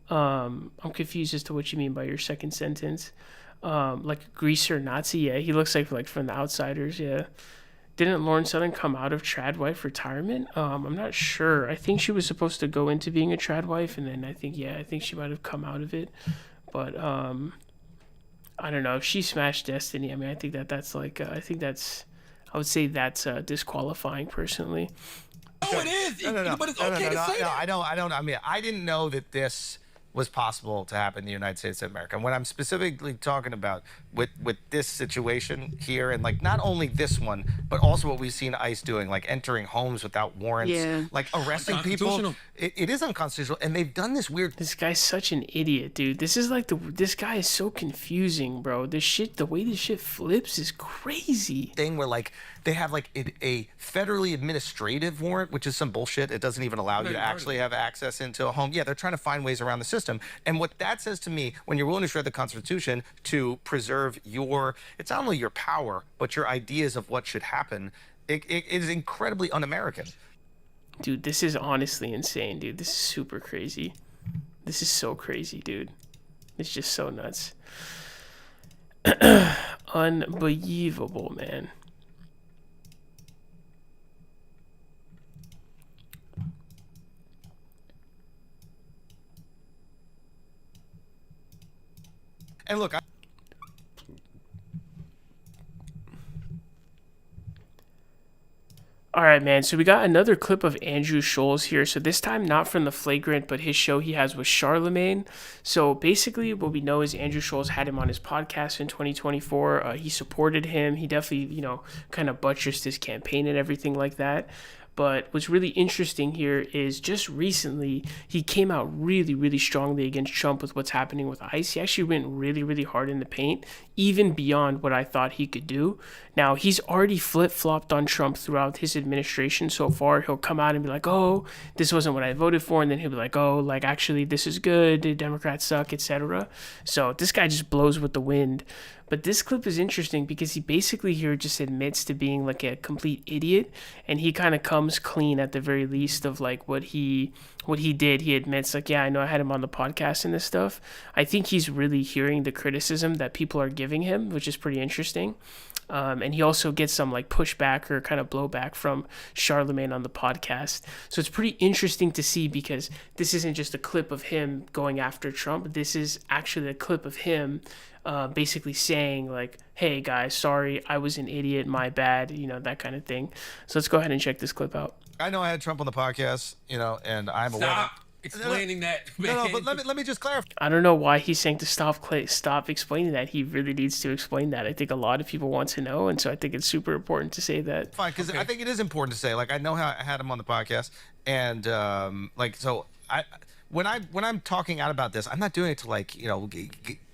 I'm confused as to what you mean by your second sentence. Like a greaser Nazi, yeah. He looks like from The Outsiders, yeah. Didn't Lauren Southern come out of trad wife retirement? I'm not sure. I think she was supposed to go into being a trad wife, and then I think she might have come out of it. But I don't know. If she smashed Destiny, I mean, I think that's like, I would say that's disqualifying personally. Oh, it is. No. But it's okay to say that. I don't. I mean, I didn't know that this was possible to happen in the United States of America. And what I'm specifically talking about with this situation here, and like not only this one, but also what we've seen ICE doing, like entering homes without warrants, like arresting people. It is unconstitutional, and they've done this weird. This guy's such an idiot, dude. This is like this guy is so confusing, bro. The way this shit flips is crazy. Thing where like they have like a federally administrative warrant, which is some bullshit. It doesn't even allow you to actually have access into a home. Yeah, they're trying to find ways around the system. And what that says to me, when you're willing to shred the Constitution to preserve it's not only your power, but your ideas of what should happen, it is incredibly un-American. Dude, this is honestly insane, dude. This is super crazy. This is so crazy, dude. It's just so nuts. Unbelievable, man. And look, All right, man. So we got another clip of Andrew Scholl's here. So this time not from The Flagrant, but his show he has with Charlemagne. So basically what we know is Andrew Scholl's had him on his podcast in 2024. He supported him. He definitely, kind of buttressed his campaign and everything like that. But what's really interesting here is just recently he came out really, really strongly against Trump with what's happening with ICE. He actually went really, really hard in the paint, even beyond what I thought he could do. Now, he's already flip-flopped on Trump throughout his administration so far. He'll come out and be like, oh, this wasn't what I voted for. And then he'll be like, oh, like, actually, this is good. The Democrats suck, etc. So this guy just blows with the wind. But this clip is interesting because he basically here just admits to being like a complete idiot, and he kind of comes clean at the very least of like what he did. He admits like, yeah, I know I had him on the podcast and this stuff. I think he's really hearing the criticism that people are giving him, which is pretty interesting. And he also gets some like pushback or kind of blowback from Charlemagne on the podcast. So it's pretty interesting to see because this isn't just a clip of him going after Trump. This is actually a clip of him basically saying like, hey guys, sorry, I was an idiot, my bad, you know, that kind of thing. So let's go ahead and check this clip out. I know I had Trump on the podcast, you know, and I'm aware. Explaining that, man. No, but let me just clarify. I don't know why he's saying to stop explaining that. He really needs to explain that. I think a lot of people want to know, and so I think it's super important to say that. Fine, because I think it is important to say. Like, I know how I had him on the podcast, and like, so when I'm talking out about this, I'm not doing it to like, you know,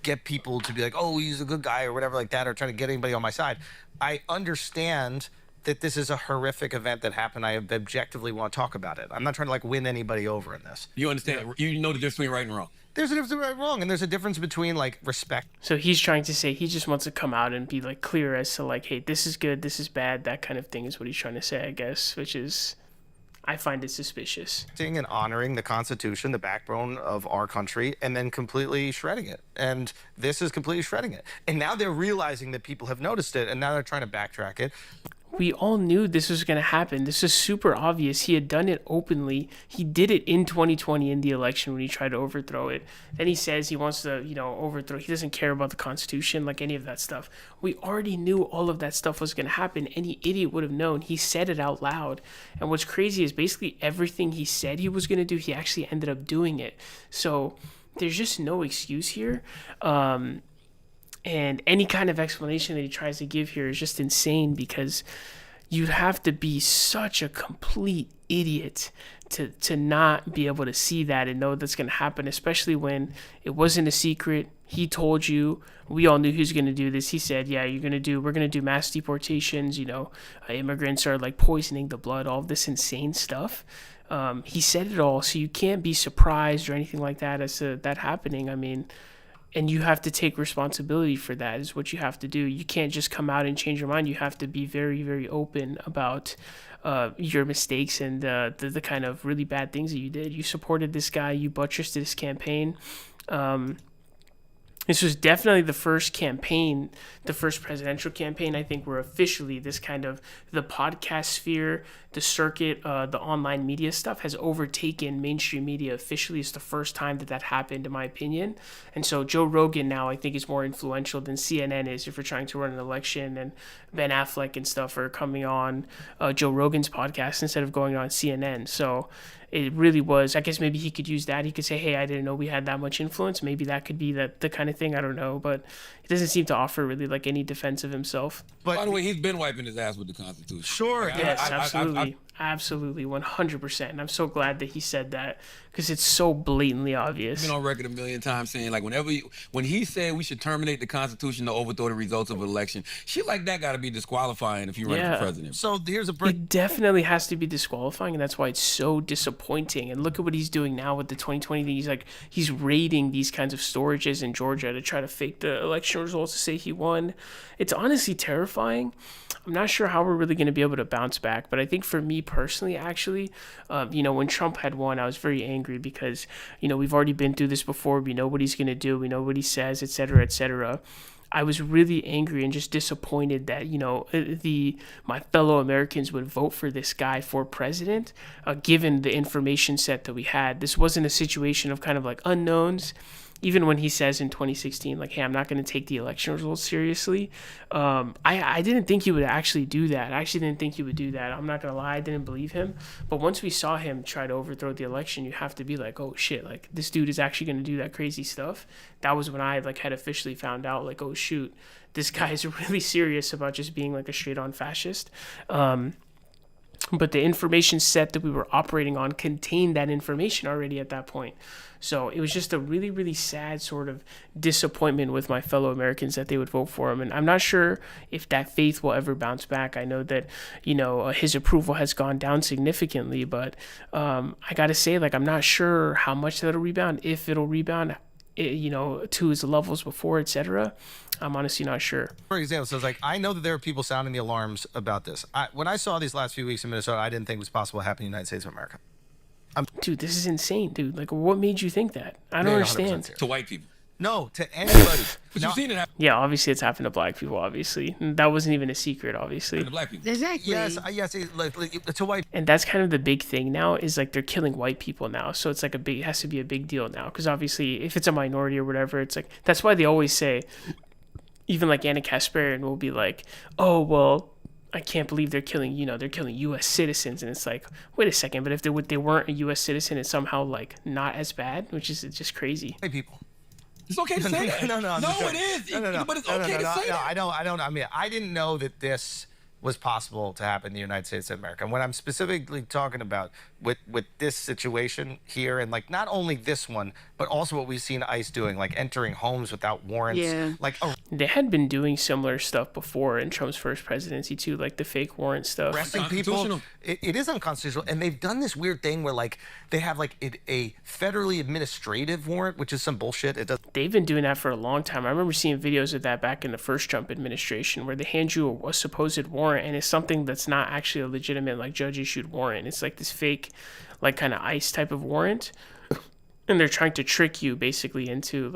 get people to be like, oh, he's a good guy or whatever like that, or trying to get anybody on my side. I understand that this is a horrific event that happened. I objectively want to talk about it. I'm not trying to like win anybody over in this. You understand? You know the difference between right and wrong. There's a difference between right and wrong, and there's a difference between like respect. So he's trying to say he just wants to come out and be like clear as to like, hey, this is good, this is bad, that kind of thing is what he's trying to say, I guess, which is, I find it suspicious. And honoring the Constitution, the backbone of our country, and then completely shredding it. And this is completely shredding it. And now they're realizing that people have noticed it, and now they're trying to backtrack it. We all knew this was going to happen. This is super obvious. He had done it openly. He did it in 2020 in the election when he tried to overthrow it. Then he says he wants to, you know, overthrow. He doesn't care about the Constitution, like any of that stuff. We already knew all of that stuff was going to happen. Any idiot would have known. He said it out loud. And what's crazy is basically everything he said he was going to do, he actually ended up doing it. So there's just no excuse here. And any kind of explanation that he tries to give here is just insane because you'd have to be such a complete idiot to not be able to see that and know that's going to happen, especially when it wasn't a secret. He told you, we all knew he was going to do this. He said, yeah, we're going to do mass deportations, you know, immigrants are like poisoning the blood, all of this insane stuff. He said it all, so you can't be surprised or anything like that as to that happening. I mean, and you have to take responsibility for that is what you have to do. You can't just come out and change your mind. You have to be very, very open about your mistakes and the kind of really bad things that you did. You supported this guy. You buttressed this campaign. This was definitely the first campaign, the first presidential campaign, I think, where officially this kind of the podcast sphere, the circuit, the online media stuff has overtaken mainstream media officially. It's the first time that happened, in my opinion. And so Joe Rogan now, I think, is more influential than CNN is if you're trying to run an election, and Ben Affleck and stuff are coming on Joe Rogan's podcast instead of going on CNN. So it really was, I guess maybe he could use that. He could say, hey, I didn't know we had that much influence. Maybe that could be the kind of thing. I don't know. But he doesn't seem to offer really like any defense of himself. But by the way, he's been wiping his ass with the Constitution. Sure. Like, yes, absolutely. Absolutely, 100%. And I'm so glad that he said that because it's so blatantly obvious. I've been on record a million times saying, like, when he said we should terminate the Constitution to overthrow the results of an election, shit like that got to be disqualifying if you run for president. So here's a break. It definitely has to be disqualifying, and that's why it's so disappointing. And look at what he's doing now with the 2020 thing. He's raiding these kinds of storages in Georgia to try to fake the election results to say he won. It's honestly terrifying. I'm not sure how we're really going to be able to bounce back, but I think for me personally, actually, when Trump had won, I was very angry because, we've already been through this before. We know what he's going to do. We know what he says, et cetera, et cetera. I was really angry and just disappointed that, my fellow Americans would vote for this guy for president, given the information set that we had. This wasn't a situation of kind of like unknowns. Even when he says in 2016, like, hey, I'm not going to take the election results seriously, I didn't think he would actually do that. I actually didn't think he would do that. I'm not going to lie. I didn't believe him. But once we saw him try to overthrow the election, you have to be like, oh, shit, like, this dude is actually going to do that crazy stuff. That was when I, had officially found out, like, oh, shoot, this guy is really serious about just being, like, a straight-on fascist. but the information set that we were operating on contained that information already at that point. So it was just a really, really sad sort of disappointment with my fellow Americans that they would vote for him. And I'm not sure if that faith will ever bounce back. I know that, his approval has gone down significantly, but I got to say, I'm not sure how much that'll rebound, if it'll rebound, to his levels before, etc. I'm honestly not sure. For example, so it's I know that there are people sounding the alarms about this. When I saw these last few weeks in Minnesota, I didn't think it was possible to happen in the United States of America. Dude, this is insane, dude. What made you think that? I don't understand. To white people. No, to anybody. But you've seen it happen. Yeah, obviously it's happened to black people, obviously. That wasn't even a secret, obviously. To black people. Exactly. Yes, to white. And that's kind of the big thing now, is they're killing white people now. So it's it has to be a big deal now. Because obviously if it's a minority or whatever, it's that's why they always say, even Anna Kasparian will be oh, well, I can't believe they're killing U.S. citizens. And it's wait a second, but if they weren't a U.S. citizen, it's somehow not as bad, which is just crazy. White people. It's okay to say that. No, it is. No. But it's okay to say that. I don't. I mean, I didn't know that this was possible to happen in the United States of America. And what I'm specifically talking about with this situation here, and not only this one, but also what we've seen ICE doing, entering homes without warrants. Yeah. They had been doing similar stuff before in Trump's first presidency too, the fake warrant stuff. Arresting people. It is unconstitutional, and they've done this weird thing where they have a federally administrative warrant, which is some bullshit. They've been doing that for a long time. I remember seeing videos of that back in the first Trump administration, where they hand you a supposed warrant, and it's something that's not actually a legitimate judge issued warrant. It's this fake kind of ICE type of warrant, and they're trying to trick you basically into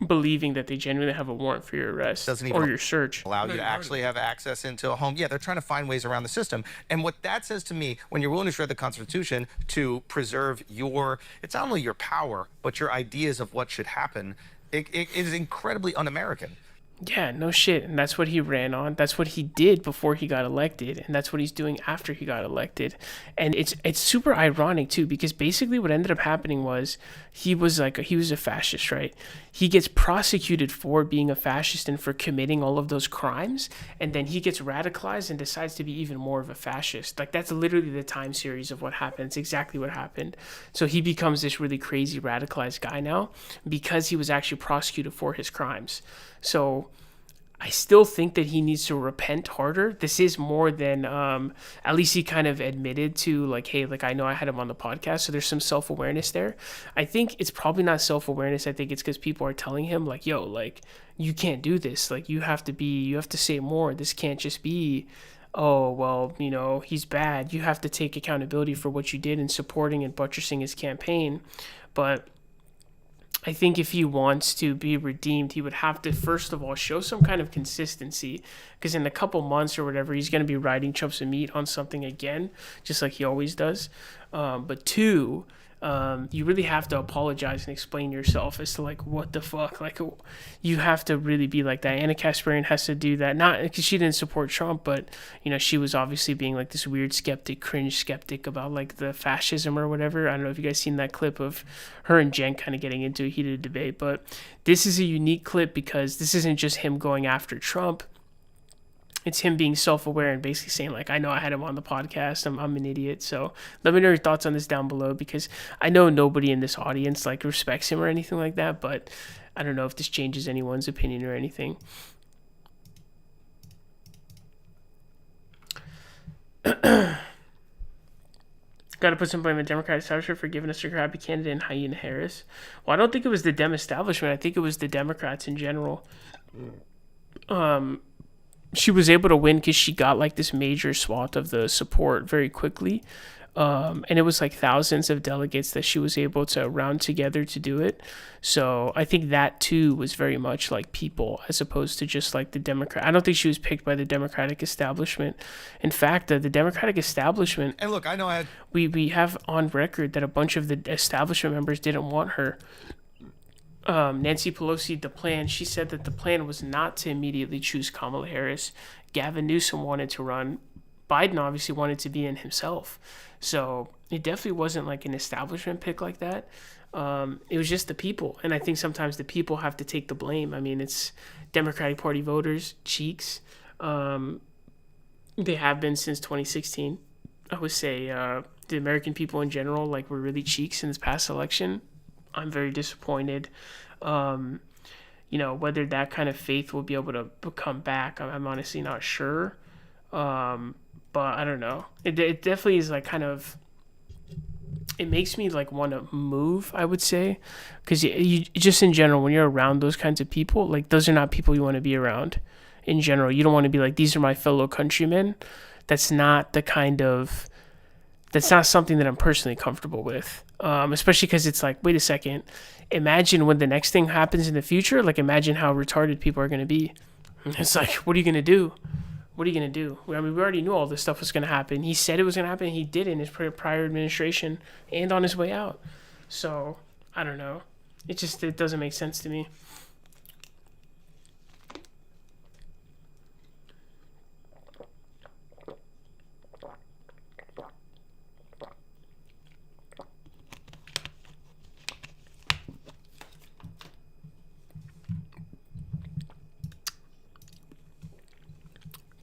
believing that they genuinely have a warrant for your arrest or your search. Allow you to actually have access into a home. Yeah, they're trying to find ways around the system. And what that says to me, when you're willing to shred the Constitution to preserve it's not only your power, but your ideas of what should happen, it is incredibly un-American. Yeah, no shit. And that's what he ran on. That's what he did before he got elected. And that's what he's doing after he got elected. And it's super ironic too, because basically what ended up happening was he was a fascist, right? He gets prosecuted for being a fascist and for committing all of those crimes. And then he gets radicalized and decides to be even more of a fascist. That's literally the time series of what happened. It's exactly what happened. So he becomes this really crazy radicalized guy now because he was actually prosecuted for his crimes. So I still think that he needs to repent harder. This is more than, at least he kind of admitted to hey, I know I had him on the podcast. So there's some self-awareness there. I think it's probably not self-awareness. I think it's because people are telling him yo, you can't do this. You have to say more. This can't just be, oh, well, he's bad. You have to take accountability for what you did in supporting and buttressing his campaign. But I think if he wants to be redeemed, he would have to, first of all, show some kind of consistency, because in a couple months or whatever, he's going to be riding chumps of meat on something again, just like he always does. But two, you really have to apologize and explain yourself as to what the fuck, you have to really be like that. Anna Kasparian has to do that, not because she didn't support Trump, but she was obviously being this weird cringe skeptic about the fascism or whatever. I don't know if you guys seen that clip of her and Jen kind of getting into a heated debate, but this is a unique clip because this isn't just him going after Trump. It's him being self-aware and basically saying, I know I had him on the podcast. I'm an idiot. So let me know your thoughts on this down below, because I know nobody in this audience, respects him or anything like that. But I don't know if this changes anyone's opinion or anything. Got to put some blame on the Democratic establishment for giving us a crappy candidate in Hyena Harris. Well, I don't think it was the Dem establishment. I think it was the Democrats in general. She was able to win because she got this major swath of the support very quickly. And it was thousands of delegates that she was able to round together to do it. So I think that too was very much people, as opposed to just the Democrat. I don't think she was picked by the Democratic establishment. In fact, the Democratic establishment. And look, I know we have on record that a bunch of the establishment members didn't want her. Nancy Pelosi, the plan, she said that the plan was not to immediately choose Kamala Harris. Gavin Newsom wanted to run. Biden obviously wanted to be in himself. So it definitely wasn't an establishment pick like that. It was just the people. And I think sometimes the people have to take the blame. I mean, it's Democratic Party voters, cheeks. They have been since 2016. I would say the American people in general, like, were really cheeks in this past election. I'm very disappointed. You know, whether that kind of faith will be able to come back, I'm honestly not sure. But I don't know. It definitely is like kind of, it makes me like want to move, I would say, because you just in general, when you're around those kinds of people, like, those are not people you want to be around in general. You don't want to be like, these are my fellow countrymen. That's not something that I'm personally comfortable with. Especially because it's like, wait a second, imagine when the next thing happens in the future, like, imagine how retarded people are going to be. It's like, what are you going to do? What are you going to do? I mean, we already knew all this stuff was going to happen. He said it was going to happen. He did in his prior administration and on his way out. So, I don't know. It doesn't make sense to me.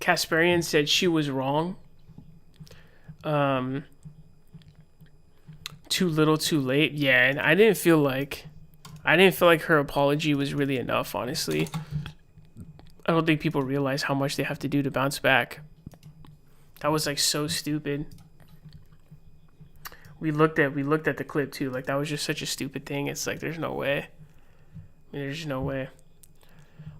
Kasparian said she was wrong. Too little, too late. Yeah, and I didn't feel like her apology was really enough, honestly. I don't think people realize how much they have to do to bounce back. That was like so stupid. We looked at the clip too. Like, that was just such a stupid thing. It's like, there's no way. I mean, there's no way.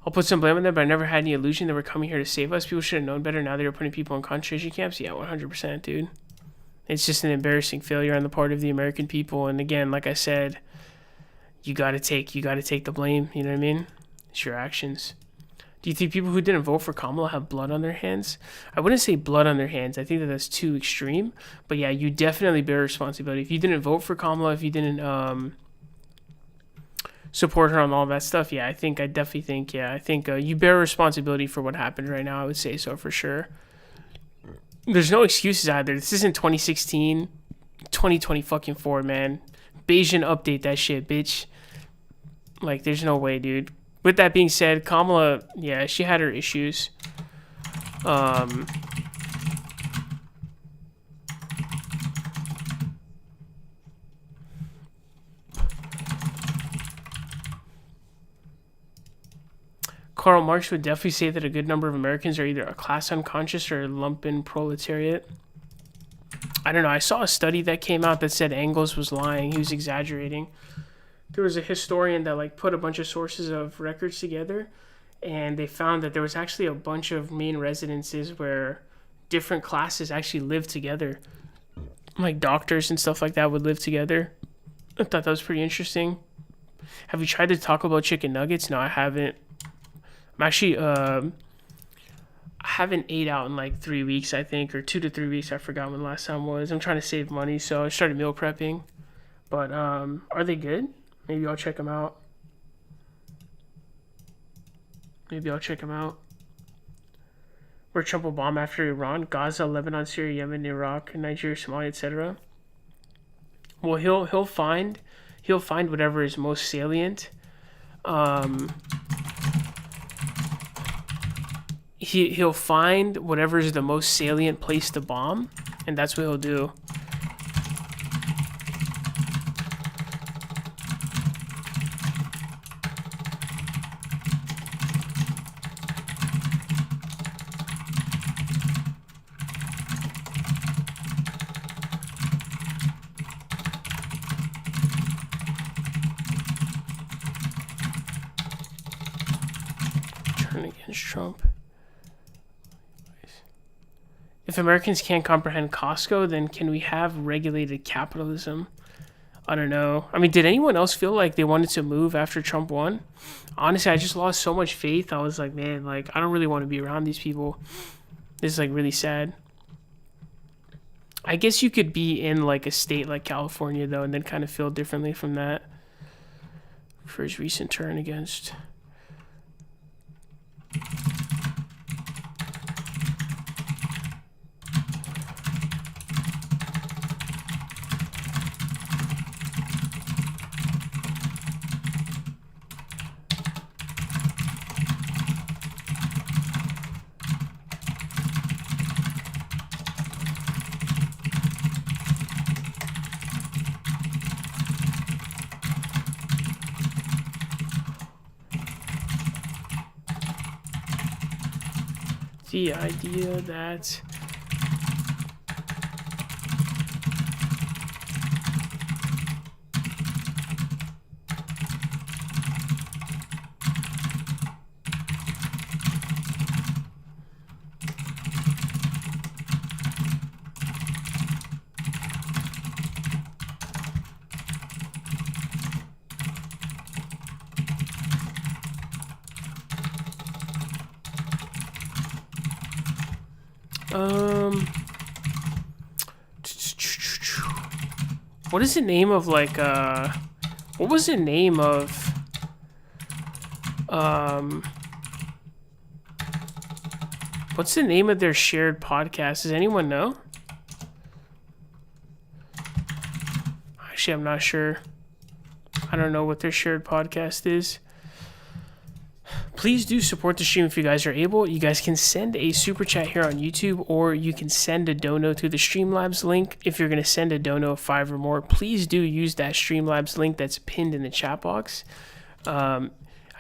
I'll put some blame on them, but I never had any illusion they were coming here to save us. People should have known better. Now they're putting people in concentration camps. Yeah, 100%, dude. It's just an embarrassing failure on the part of the American people. And again, like I said, you gotta take the blame. You know what I mean? It's your actions. Do you think people who didn't vote for Kamala have blood on their hands? I wouldn't say blood on their hands. I think that's too extreme. But yeah, you definitely bear responsibility. If you didn't vote for Kamala, if you didn't support her on all that stuff, yeah, I think you bear responsibility for what happened right now. I would say so for sure. There's no excuses either. This isn't 2016, 2024, man. Bayesian update that shit, bitch. Like, there's no way, dude. With that being said, Kamala, yeah, she had her issues. Karl Marx would definitely say that a good number of Americans are either a class unconscious or a lumpen proletariat. I don't know. I saw a study that came out that said Engels was lying. He was exaggerating. There was a historian that like put a bunch of sources of records together, and they found that there was actually a bunch of main residences where different classes actually lived together. Like doctors and stuff like that would live together. I thought that was pretty interesting. Have you tried the Taco Bell chicken nuggets? No, I haven't. I'm actually, I haven't ate out in like 3 weeks, I think, or 2 to 3 weeks. I forgot when the last time was. I'm trying to save money, so I started meal prepping. But are they good? Maybe I'll check them out. Where Trump will bomb after Iran, Gaza, Lebanon, Syria, Yemen, Iraq, Nigeria, Somalia, etc. Well, he'll find whatever is most salient. He'll find whatever is the most salient place to bomb, and that's what he'll do. Turn against Trump. If Americans can't comprehend Costco, then can we have regulated capitalism? I don't know. I mean, did anyone else feel like they wanted to move after Trump won? Honestly, I just lost so much faith. I was like, man, like, I don't really want to be around these people. This is like really sad. I guess you could be in like a state like California though, and then kind of feel differently from that. For his recent turn against... the idea that what is the name of like what was the name of what's the name of their shared podcast? Does anyone know? Actually, I'm not sure. I don't know what their shared podcast is. Please do support the stream if you guys are able. You guys can send a super chat here on YouTube, or you can send a dono to the Streamlabs link. If you're going to send a dono of 5 or more, please do use that Streamlabs link that's pinned in the chat box. I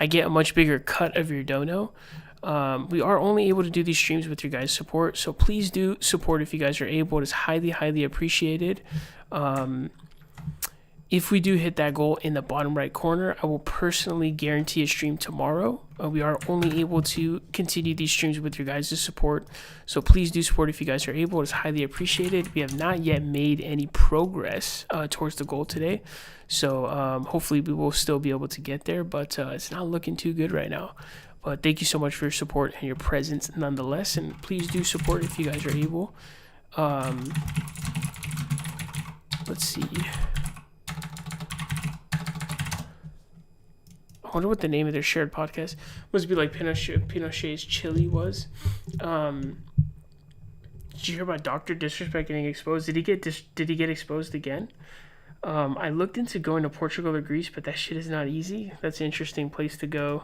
get a much bigger cut of your dono. We are only able to do these streams with your guys' support, so please do support if you guys are able. It is highly, highly appreciated. If we do hit that goal in the bottom right corner, I will personally guarantee a stream tomorrow. We are only able to continue these streams with your guys' support. So please do support if you guys are able. It's highly appreciated. We have not yet made any progress towards the goal today. So hopefully we will still be able to get there, but it's not looking too good right now. But thank you so much for your support and your presence nonetheless. And please do support if you guys are able. Let's see. I wonder what the name of their shared podcast must be. Like Pinochet's Chili was. Did you hear about Dr. Disrespect getting exposed? Did he get exposed again? I looked into going to Portugal or Greece, but that shit is not easy. That's an interesting place to go.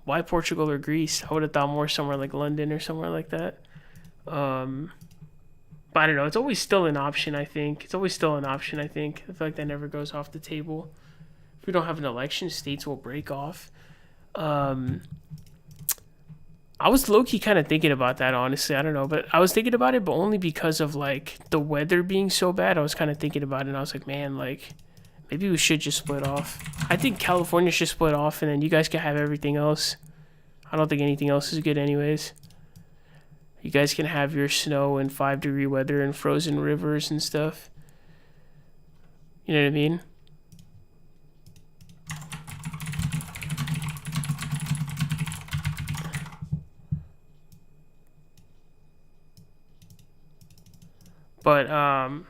Why Portugal or Greece? I would have thought more somewhere like London or somewhere like that. But I don't know. It's always still an option, I think. I feel like that never goes off the table. If we don't have an election, states will break off. I was low-key kind of thinking about that, honestly. I don't know, but I was thinking about it, but only because of, like, the weather being so bad. I was kind of thinking about it, and I was like, man, like, maybe we should just split off. I think California should split off, and then you guys can have everything else. I don't think anything else is good anyways. You guys can have your snow and 5-degree weather and frozen rivers and stuff. You know what I mean? But, I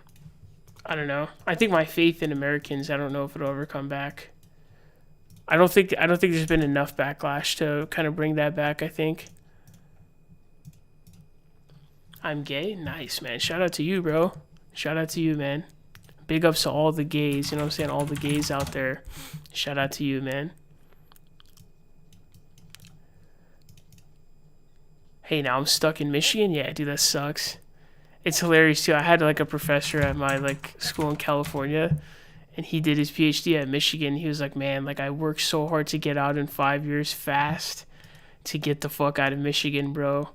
don't know. I think my faith in Americans, I don't know if it'll ever come back. I don't think there's been enough backlash to kind of bring that back, I think. I'm gay? Nice, man. Shout out to you, bro. Shout out to you, man. Big ups to all the gays, you know what I'm saying? All the gays out there. Shout out to you, man. Hey, now I'm stuck in Michigan? Yeah, dude, that sucks. It's hilarious too. I had like a professor at my like school in California, and he did his PhD at Michigan. He was like, man, like I worked so hard to get out in 5 years fast to get the fuck out of Michigan, bro.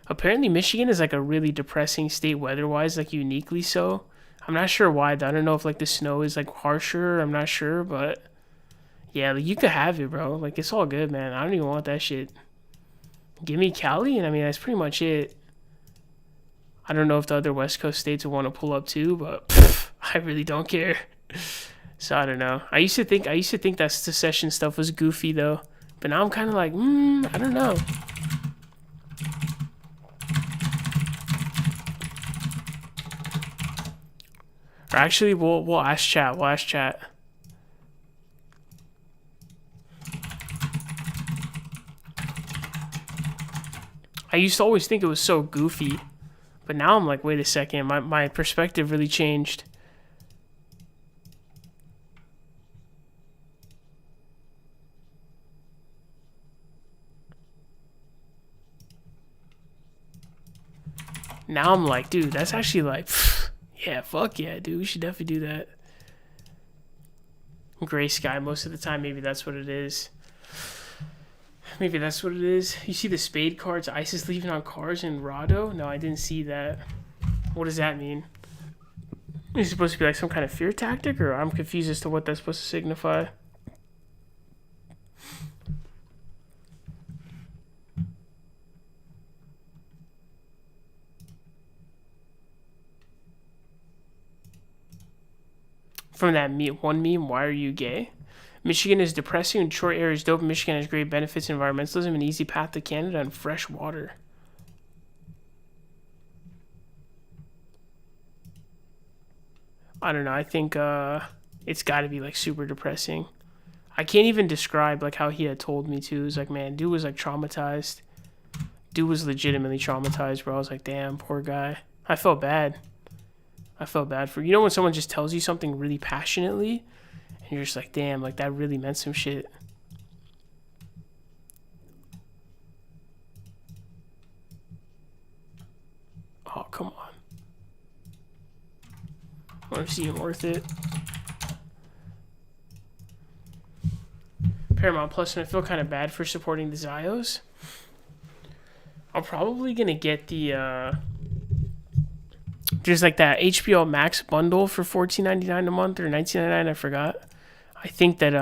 Apparently Michigan is like a really depressing state weather-wise, like uniquely so. I'm not sure why. I don't know if like the snow is like harsher. I'm not sure, but yeah, like you could have it, bro. Like it's all good, man. I don't even want that shit. Give me Cali, and I mean that's pretty much it. I don't know if the other West Coast states will want to pull up too, but I really don't care. So I don't know. I used to think that secession stuff was goofy though, but now I'm kind of like, I don't know. Or actually, we'll ask chat. We'll ask chat. I used to always think it was so goofy. But now I'm like, wait a second, my perspective really changed. Now I'm like, dude, that's actually like, yeah, fuck yeah, dude, we should definitely do that. Gray sky most of the time, maybe that's what it is. Maybe that's what it is. You see the spade cards, ISIS leaving on cars in Rado? No, I didn't see that. What does that mean? Is it supposed to be like some kind of fear tactic, or I'm confused as to what that's supposed to signify? From that one meme, why are you gay? Michigan is depressing, and Detroit area is dope. Michigan has great benefits, environmentalism, an easy path to Canada, and fresh water. I don't know. I think it's got to be like super depressing. I can't even describe like how he had told me to. It was like, man, dude was like traumatized. Dude was legitimately traumatized, bro. I was like, damn, poor guy. I felt bad. I felt bad for, you know, when someone just tells you something really passionately and you're just like, damn, like that really meant some shit. Oh, come on. I want to see him worth it. Paramount Plus, and I feel kind of bad for supporting the Zios. I'm probably going to get the, just like that HBO Max bundle for $14.99 a month or $19.99, I forgot. I think that,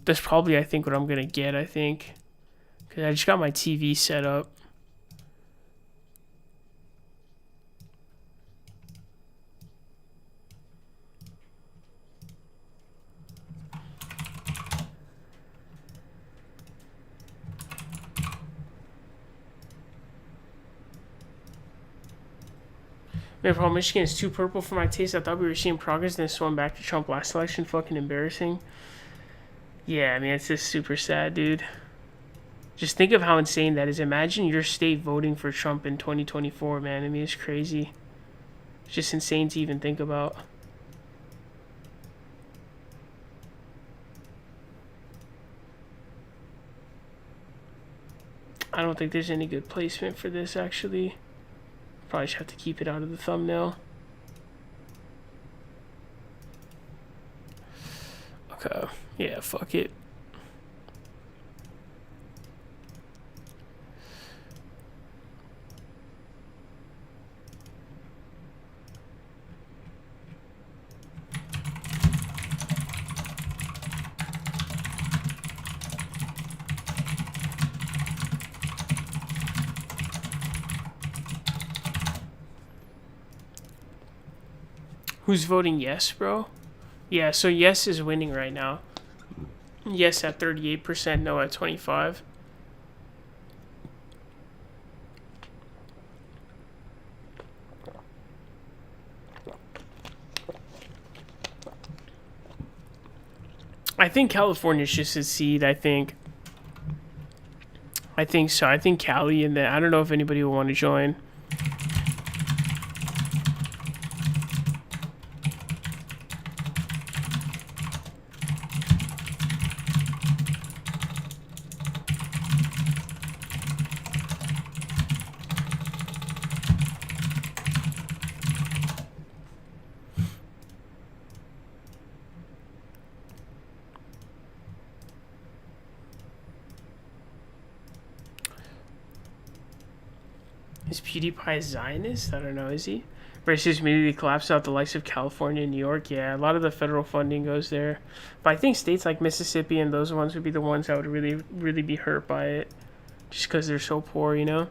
that's probably, I think, what I'm going to get, I think. Because I just got my TV set up. Man, Paul, Michigan is too purple for my taste. I thought we were seeing progress, then swung back to Trump last election. Fucking embarrassing. Yeah, I mean, it's just super sad, dude. Just think of how insane that is. Imagine your state voting for Trump in 2024, man. I mean, it's crazy. It's just insane to even think about. I don't think there's any good placement for this, actually. Probably just have to keep it out of the thumbnail. Okay. Yeah, fuck it. Who's voting yes, bro? Yeah, so yes is winning right now. Yes at 38%, no at 25%. I think California should succeed, I think. I think so. I think Cali, and then I don't know if anybody will want to join. Is PewDiePie Zionist? I don't know, is he? Racist immediately collapsed out the likes of California and New York. Yeah, a lot of the federal funding goes there. But I think states like Mississippi and those ones would be the ones that would really be hurt by it. Just because they're so poor, you know?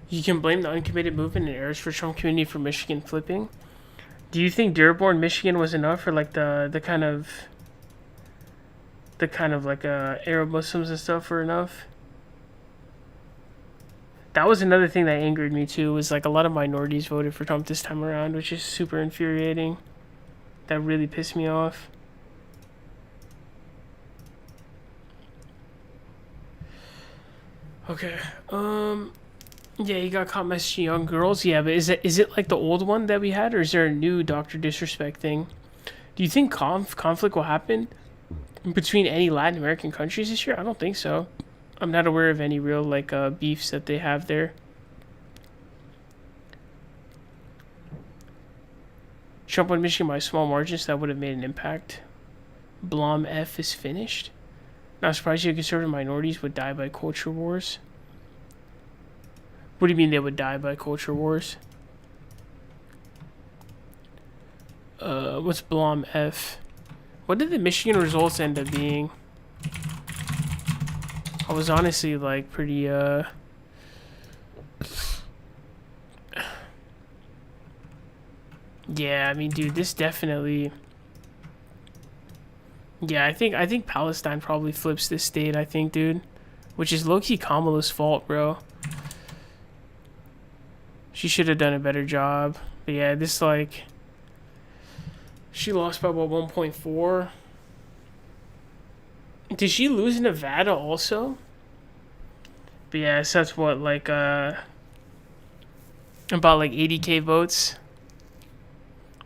You can blame the uncommitted movement and errors for Trump community for Michigan flipping. Do you think Dearborn, Michigan was enough for like the kind of like Arab Muslims and stuff were enough? That was another thing that angered me too, was like a lot of minorities voted for Trump this time around, which is super infuriating. that really pissed me off. Okay. Yeah, he got caught messaging young girls. Yeah, but is it like the old one that we had, or is there a new Dr. Disrespect thing? Do you think conflict will happen between any Latin American countries this year? I don't think so. I'm not aware of any real like beefs that they have there. Trump won Michigan by small margins, so that would have made an impact. Blom F is finished. Not surprised you conservative minorities would die by culture wars. What do you mean they would die by culture wars? What's Blom F? What did the Michigan results end up being? I was honestly like pretty yeah, I mean, dude, this definitely. Yeah, I think Palestine probably flips this state, I think, dude. Which is low-key Kamala's fault, bro. She should have done a better job. But yeah, this, like... She lost by, what, 1.4? Did she lose Nevada also? But yeah, so that's what, like, about, like, 80K votes.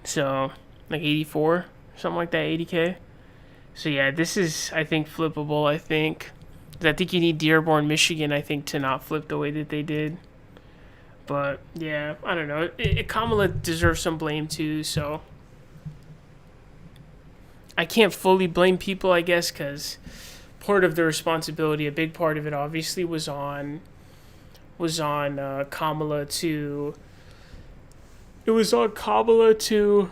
So, like, 84? Something like that, 80K. So yeah, this is, I think, flippable, I think. I think you need Dearborn, Michigan, I think, to not flip the way that they did. But, yeah, I don't know. Kamala deserves some blame, too, so... I can't fully blame people, I guess, because part of the responsibility, a big part of it, obviously, was on Kamala to... It was on Kamala to...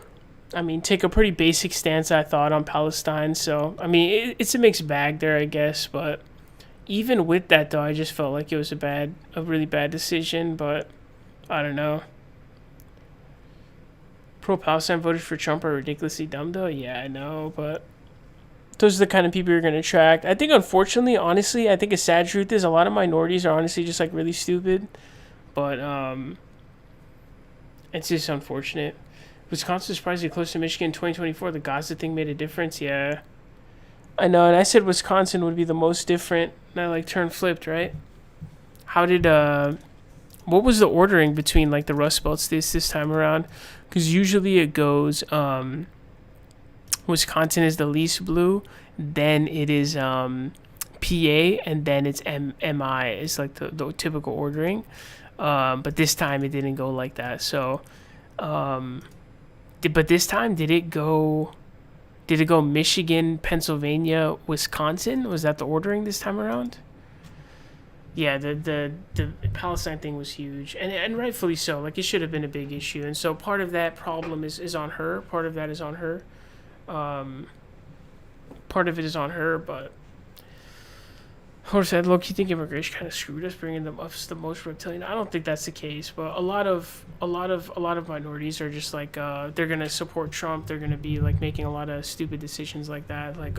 I mean, take a pretty basic stance, I thought, on Palestine. So, I mean, it's a mixed bag there, I guess. But even with that, though, I just felt like it was a really bad decision. But I don't know. Pro-Palestine voters for Trump are ridiculously dumb, though. Yeah, I know. But those are the kind of people you're going to attract. I think, unfortunately, honestly, I think a sad truth is a lot of minorities are honestly just, like, really stupid. But it's just unfortunate. Wisconsin is surprisingly close to Michigan in 2024. The Gaza thing made a difference. Yeah, I know. And I said Wisconsin would be the most different. And I like turned flipped, right? How did what was the ordering between like the Rust Belt states this time around? Because usually it goes Wisconsin is the least blue, then it is PA, and then it's MI is like the typical ordering. But this time it didn't go like that. So. But this time, did it go Michigan, Pennsylvania, Wisconsin? Was that the ordering this time around? Yeah, the Palestine thing was huge, and rightfully so. Like, it should have been a big issue, and so part of that problem is on her. Part of that is on her. Part of it is on her, but. Horse said, "Look, you think immigration kind of screwed us, bringing them up the most reptilian?" I don't think that's the case, but a lot of minorities are just like they're gonna support Trump. They're gonna be like making a lot of stupid decisions like that. Like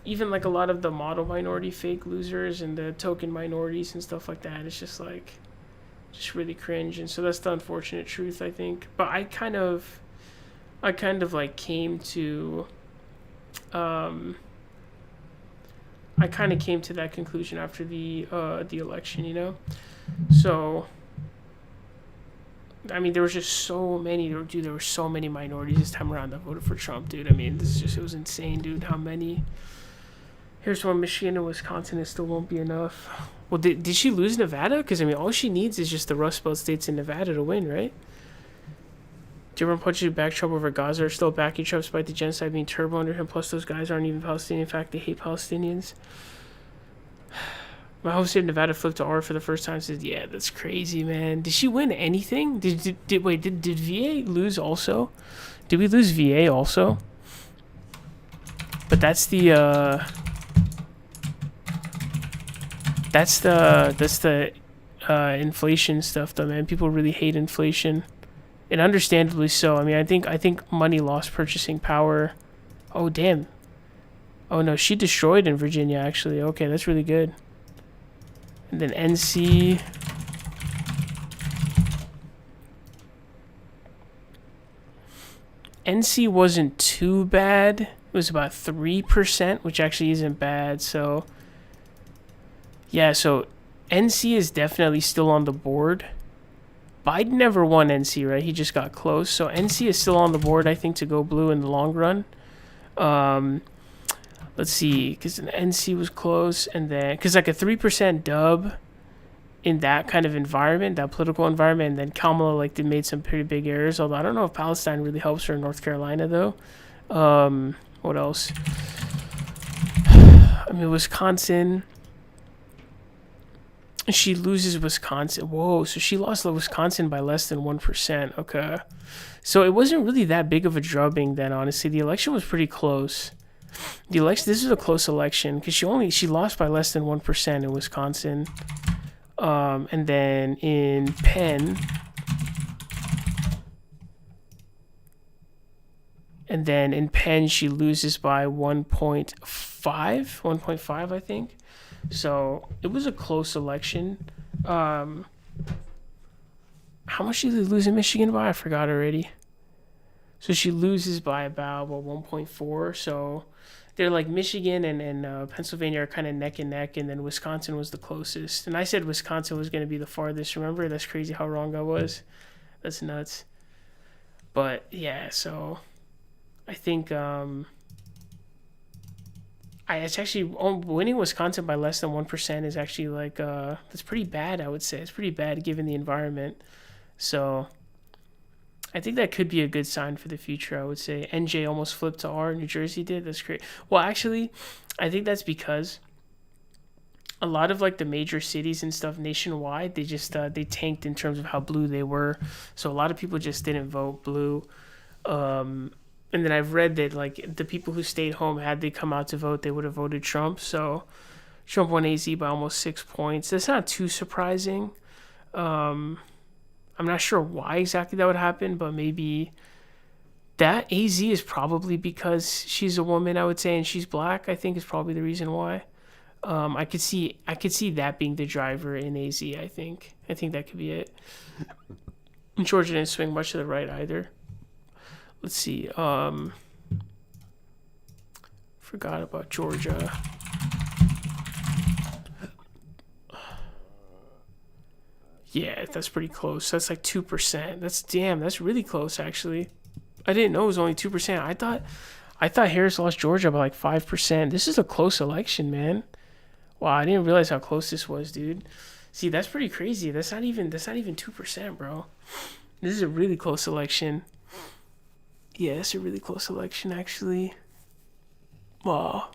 even like a lot of the model minority fake losers and the token minorities and stuff like that. It's just like, just really cringe. And so that's the unfortunate truth, I think. But I kind of like came to. I kind of came to that conclusion after the election, you know? So, I mean, there was just so many, dude, there were so many minorities this time around that voted for Trump, dude. I mean, it was insane, dude, how many. Here's one, Michigan and Wisconsin, it still won't be enough. Well, did she lose Nevada? Because, I mean, all she needs is just the Rust Belt states in Nevada to win, right? Dearborn punches back Trump over Gaza are still backing Trump despite the genocide being turbo under him. Plus, those guys aren't even Palestinian. In fact, they hate Palestinians. My home state of Nevada flipped to R for the first time. Says, yeah, that's crazy, man. Did she win anything? Did VA lose also? Did we lose VA also? But that's the inflation stuff, though, man. People really hate inflation. And understandably so. I mean, I think money lost purchasing power. Oh, damn. Oh, no, she destroyed in Virginia, actually. Okay, that's really good. And then NC. NC wasn't too bad. It was about 3%, which actually isn't bad. So, yeah, so NC is definitely still on the board. Biden never won NC, right? He just got close. So NC is still on the board, I think, to go blue in the long run. Let's see, because NC was close, and then because like a 3% dub in that kind of environment, that political environment, and then Kamala like they made some pretty big errors. Although I don't know if Palestine really helps her in North Carolina though. What else? I mean, Wisconsin. She loses Wisconsin. Whoa, so she lost Wisconsin by less than 1%. Okay. So it wasn't really that big of a drubbing then, honestly. The election was pretty close. This is a close election because she lost by less than 1% in Wisconsin. And then in Penn. And then in Penn, she loses by 1.5, I think. So it was a close election. How much did they lose in Michigan by? I forgot already. So she loses by about 1.4. So they're like Michigan and Pennsylvania are kind of neck and neck, and then Wisconsin was the closest. And I said Wisconsin was going to be the farthest. Remember? That's crazy how wrong I was. That's nuts. But yeah, so I think it's actually winning Wisconsin by less than 1% is actually like that's pretty bad. I would say it's pretty bad given the environment. So I think that could be a good sign for the future. I would say NJ almost flipped to R. New Jersey did. That's great. Well, actually, I think that's because a lot of like the major cities and stuff nationwide, they just they tanked in terms of how blue they were. So a lot of people just didn't vote blue. And then I've read that like the people who stayed home, had they come out to vote, they would have voted Trump. So Trump won AZ by almost 6 points. That's not too surprising. I'm not sure why exactly that would happen, but maybe that AZ is probably because she's a woman, I would say, and she's black. I think is probably the reason why. I could see that being the driver in AZ. I think that could be it. And Georgia didn't swing much to the right either. Let's see. Forgot about Georgia. Yeah, that's pretty close. That's like 2%. That's really close actually. I didn't know it was only 2%. I thought Harris lost Georgia by like 5%. This is a close election, man. Wow, I didn't realize how close this was, dude. See, that's pretty crazy. That's not even 2%, bro. This is a really close election. Yeah, it's a really close election, actually. Wow.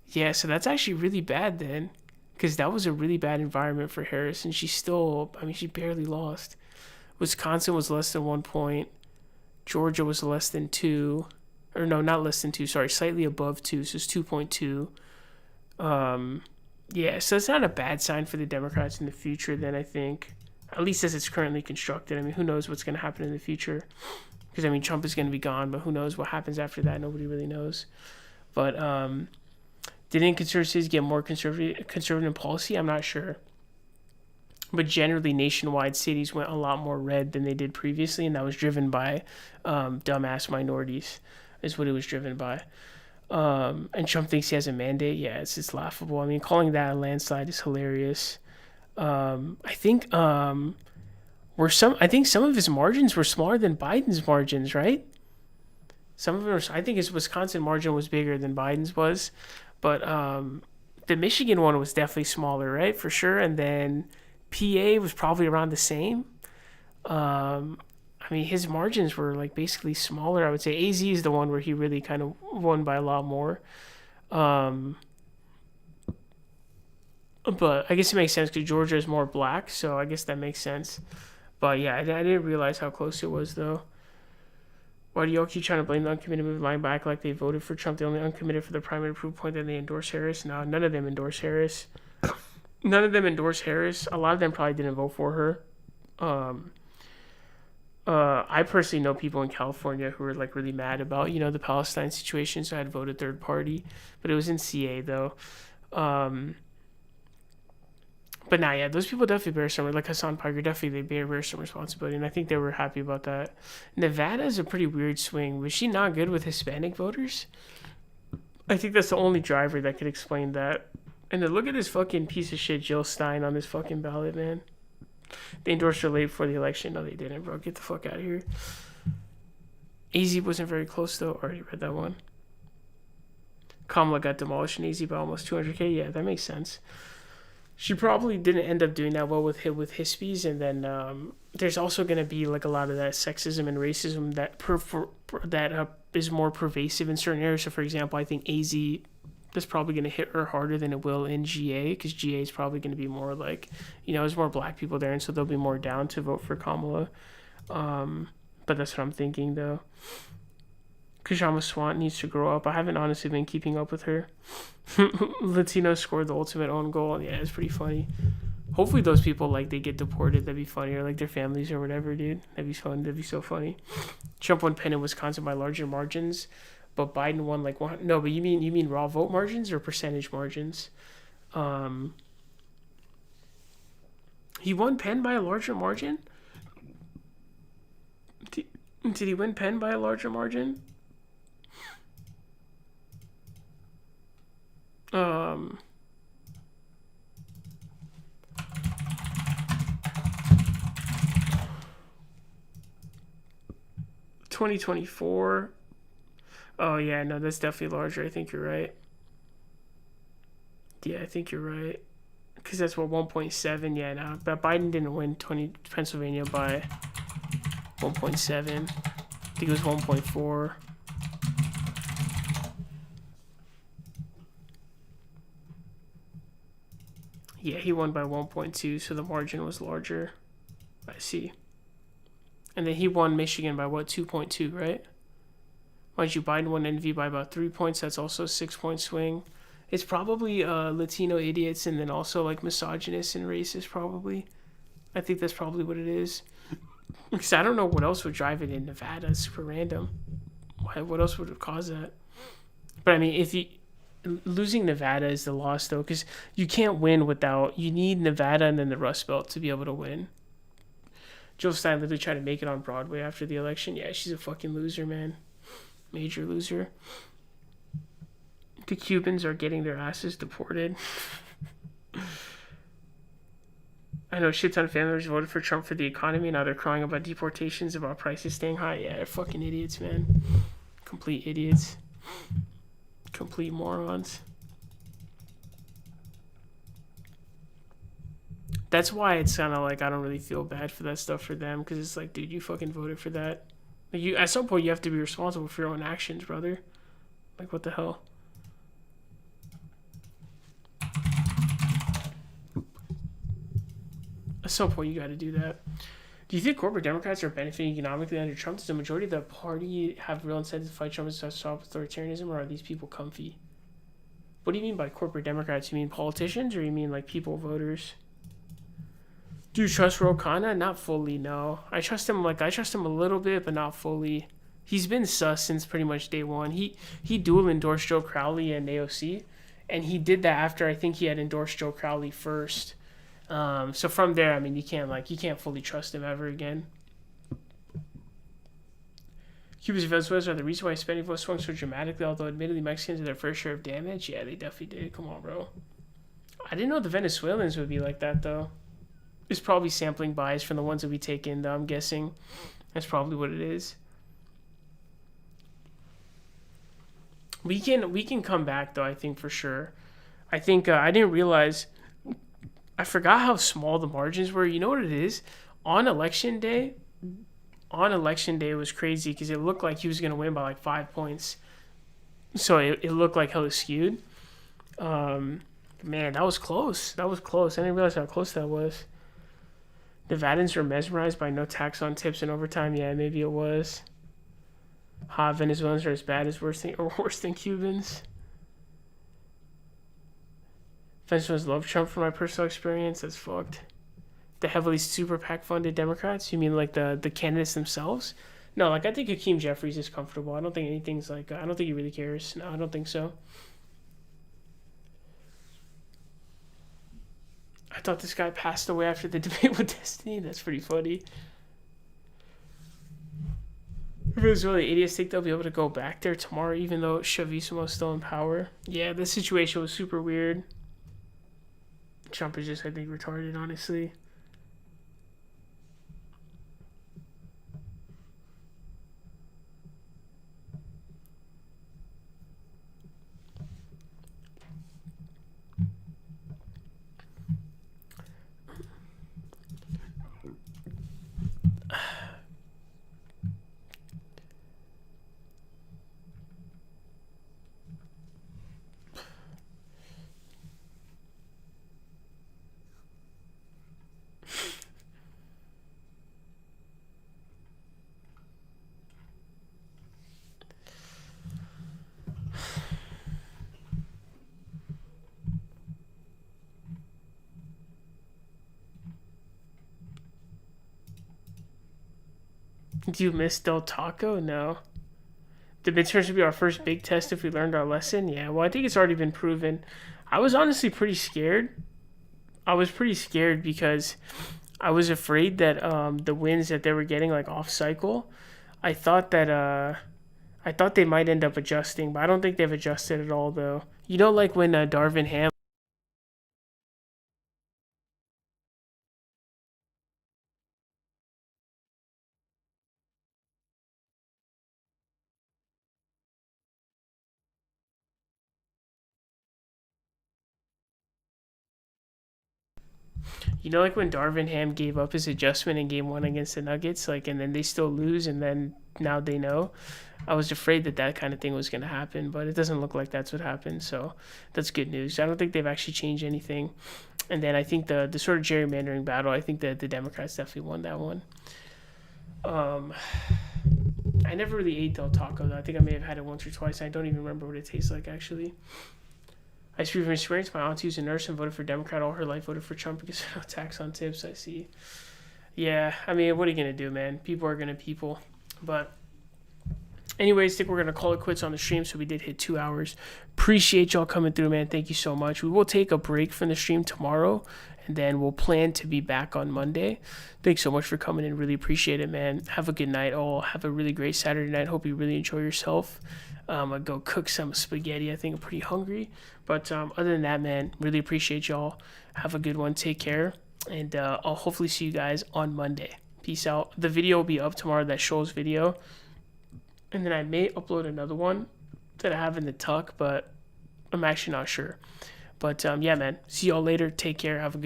Yeah, so that's actually really bad then. Because that was a really bad environment for Harris. And she barely lost. Wisconsin was less than 1 point. Georgia was less than 2. Or no, not less than 2. Sorry, slightly above 2. So it's 2.2. Yeah, so it's not a bad sign for the Democrats in the future then, I think. At least as it's currently constructed. I mean, who knows what's going to happen in the future? Because, I mean, Trump is going to be gone, but who knows what happens after that? Nobody really knows. But didn't conservatives get more conservative in policy? I'm not sure. But generally, nationwide cities went a lot more red than they did previously, and that was driven by dumbass minorities, is what it was driven by. And Trump thinks he has a mandate. Yeah, it's laughable. I mean, calling that a landslide is hilarious. I think some of his margins were smaller than Biden's margins, right? Some of them were, I think his Wisconsin margin was bigger than Biden's was, but the Michigan one was definitely smaller, right? For sure. And then PA was probably around the same. I mean, his margins were like basically smaller. I would say AZ is the one where he really kind of won by a lot more. But I guess it makes sense because Georgia is more black, so I guess that makes sense. But yeah, I didn't realize how close it was, though. Why do y'all keep trying to blame the uncommitted move lying back like they voted for Trump? They only uncommitted for the primary proof point that they endorse Harris. No, none of them endorse Harris. None of them endorse Harris. A lot of them probably didn't vote for her. I personally know people in California who were like really mad about, the Palestine situation, so I had voted third party. But it was in CA, though. But now, yeah, those people definitely bear some, like Hassan Piker, definitely they bear some responsibility, and I think they were happy about that. Nevada is a pretty weird swing. Was she not good with Hispanic voters? I think that's the only driver that could explain that. And then look at this fucking piece of shit Jill Stein on this fucking ballot, man. They endorsed her late before the election. No, they didn't, bro. Get the fuck out of here. AZ wasn't very close, though. Already read that one. Kamala got demolished in AZ by almost 200K. Yeah, that makes sense. She probably didn't end up doing that well with Hispies, and then there's also going to be like a lot of that sexism and racism that is more pervasive in certain areas. So, for example, I think AZ is probably going to hit her harder than it will in GA, because GA is probably going to be more like, there's more black people there, and so they'll be more down to vote for Kamala. But that's what I'm thinking, though. Kajama Swant needs to grow up. I haven't honestly been keeping up with her. Latino scored the ultimate own goal. Yeah, it's pretty funny. Hopefully those people, like, they get deported. That'd be funny. Or, like, their families or whatever, dude. That'd be fun. That'd be so funny. Trump won Penn in Wisconsin by larger margins, but Biden won, like, one. No, but you mean raw vote margins or percentage margins? He won Penn by a larger margin? Did he win Penn by a larger margin? 2024. Oh yeah, no, that's definitely larger. I think you're right. Yeah, I think you're right. Because that's what 1.7. Yeah, no, but Biden didn't win Pennsylvania by 1.7. I think it was 1.4. Yeah, he won by 1.2, so the margin was larger. I see. And then he won Michigan by what, 2.2, right? Mind you, Biden won NV by about 3 points. That's also a 6-point swing. It's probably Latino idiots and then also like misogynists and racists, probably. I think that's probably what it is. Because I don't know what else would drive it in Nevada. It's super random. What else would have caused that? But I mean, if you... Losing Nevada is the loss, though, because you can't win without... You need Nevada and then the Rust Belt to be able to win. Jill Stein literally tried to make it on Broadway after the election. Yeah, she's a fucking loser, man. Major loser. The Cubans are getting their asses deported. I know a shit ton of families voted for Trump for the economy. Now they're crying about deportations, about prices staying high. Yeah, they're fucking idiots, man. Complete idiots. Complete morons. That's why it's kind of like I don't really feel bad for that stuff for them, because it's like, dude, you fucking voted for that. Like, you at some point you have to be responsible for your own actions, brother. Like, what the hell? At some point you got to do that. Do you think corporate Democrats are benefiting economically under Trump? Does the majority of the party have real incentive to fight Trump and stop authoritarianism, or are these people comfy? What do you mean by corporate Democrats? You mean politicians, or you mean like people, voters? Do you trust Ro Khanna? Not fully, no. I trust him a little bit, but not fully. He's been sus since pretty much day one. He dual endorsed Joe Crowley and AOC, and he did that after I think he had endorsed Joe Crowley first. So from there, I mean, you can't fully trust him ever again. Cubans and Venezuelans are the reason why spending votes swung so dramatically, although admittedly Mexicans did their fair share of damage. Yeah, they definitely did. Come on, bro. I didn't know the Venezuelans would be like that, though. It's probably sampling bias from the ones that we take in, though, I'm guessing. That's probably what it is. We can come back, though, I think, for sure. I think I didn't realize... I forgot how small the margins were. You know what it is? On election day, it was crazy because it looked like he was going to win by like 5 points. So it looked like hella skewed. Man, that was close. I didn't realize how close that was. Nevadans were mesmerized by no tax on tips and overtime. Yeah, maybe it was. Venezuelans are as bad as worse than Cubans. Venezuelans love Trump from my personal experience. That's fucked. The heavily super PAC funded Democrats? You mean like the candidates themselves? No, like I think Hakeem Jeffries is comfortable. I don't think anything's like, I don't think he really cares. No, I don't think so. I thought this guy passed away after the debate with Destiny. That's pretty funny. If it was really idiots, think they'll be able to go back there tomorrow, even though Chavissimo's still in power. Yeah, the situation was super weird. Trump is just, I think, retarded, honestly. Do you miss Del Taco? No. The midterms would be our first big test if we learned our lesson? Yeah, well, I think it's already been proven. I was honestly pretty scared. I was pretty scared because I was afraid that the wins that they were getting, like, off-cycle, I thought they might end up adjusting, but I don't think they've adjusted at all, though. You know, like when Darvin Ham... You know, like when Darvin Ham gave up his adjustment in game 1 against the Nuggets, like, and then they still lose, and then now they know. I was afraid that that kind of thing was going to happen, but it doesn't look like that's what happened, so that's good news. I don't think they've actually changed anything. And then I think the sort of gerrymandering battle, I think that the Democrats definitely won that one. I never really ate Del Taco, though. I think I may have had it once or twice. I don't even remember what it tastes like, actually. I speak from experience. My auntie was a nurse and voted for Democrat all her life, voted for Trump because of no tax on tips. I see. Yeah, I mean, what are you going to do, man? People are going to people. But anyways, I think we're going to call it quits on the stream. So we did hit 2 hours. Appreciate y'all coming through, man. Thank you so much. We will take a break from the stream tomorrow, and then we'll plan to be back on Monday. Thanks so much for coming in. Really appreciate it, man. Have a good night all. Have a really great Saturday night. Hope you really enjoy yourself. I'll go cook some spaghetti. I think I'm pretty hungry. But other than that, man, really appreciate y'all. Have a good one. Take care. And I'll hopefully see you guys on Monday. Peace out. The video will be up tomorrow, that Shoals video. And then I may upload another one that I have in the tuck, but I'm actually not sure. But yeah, man. See y'all later. Take care. Have a good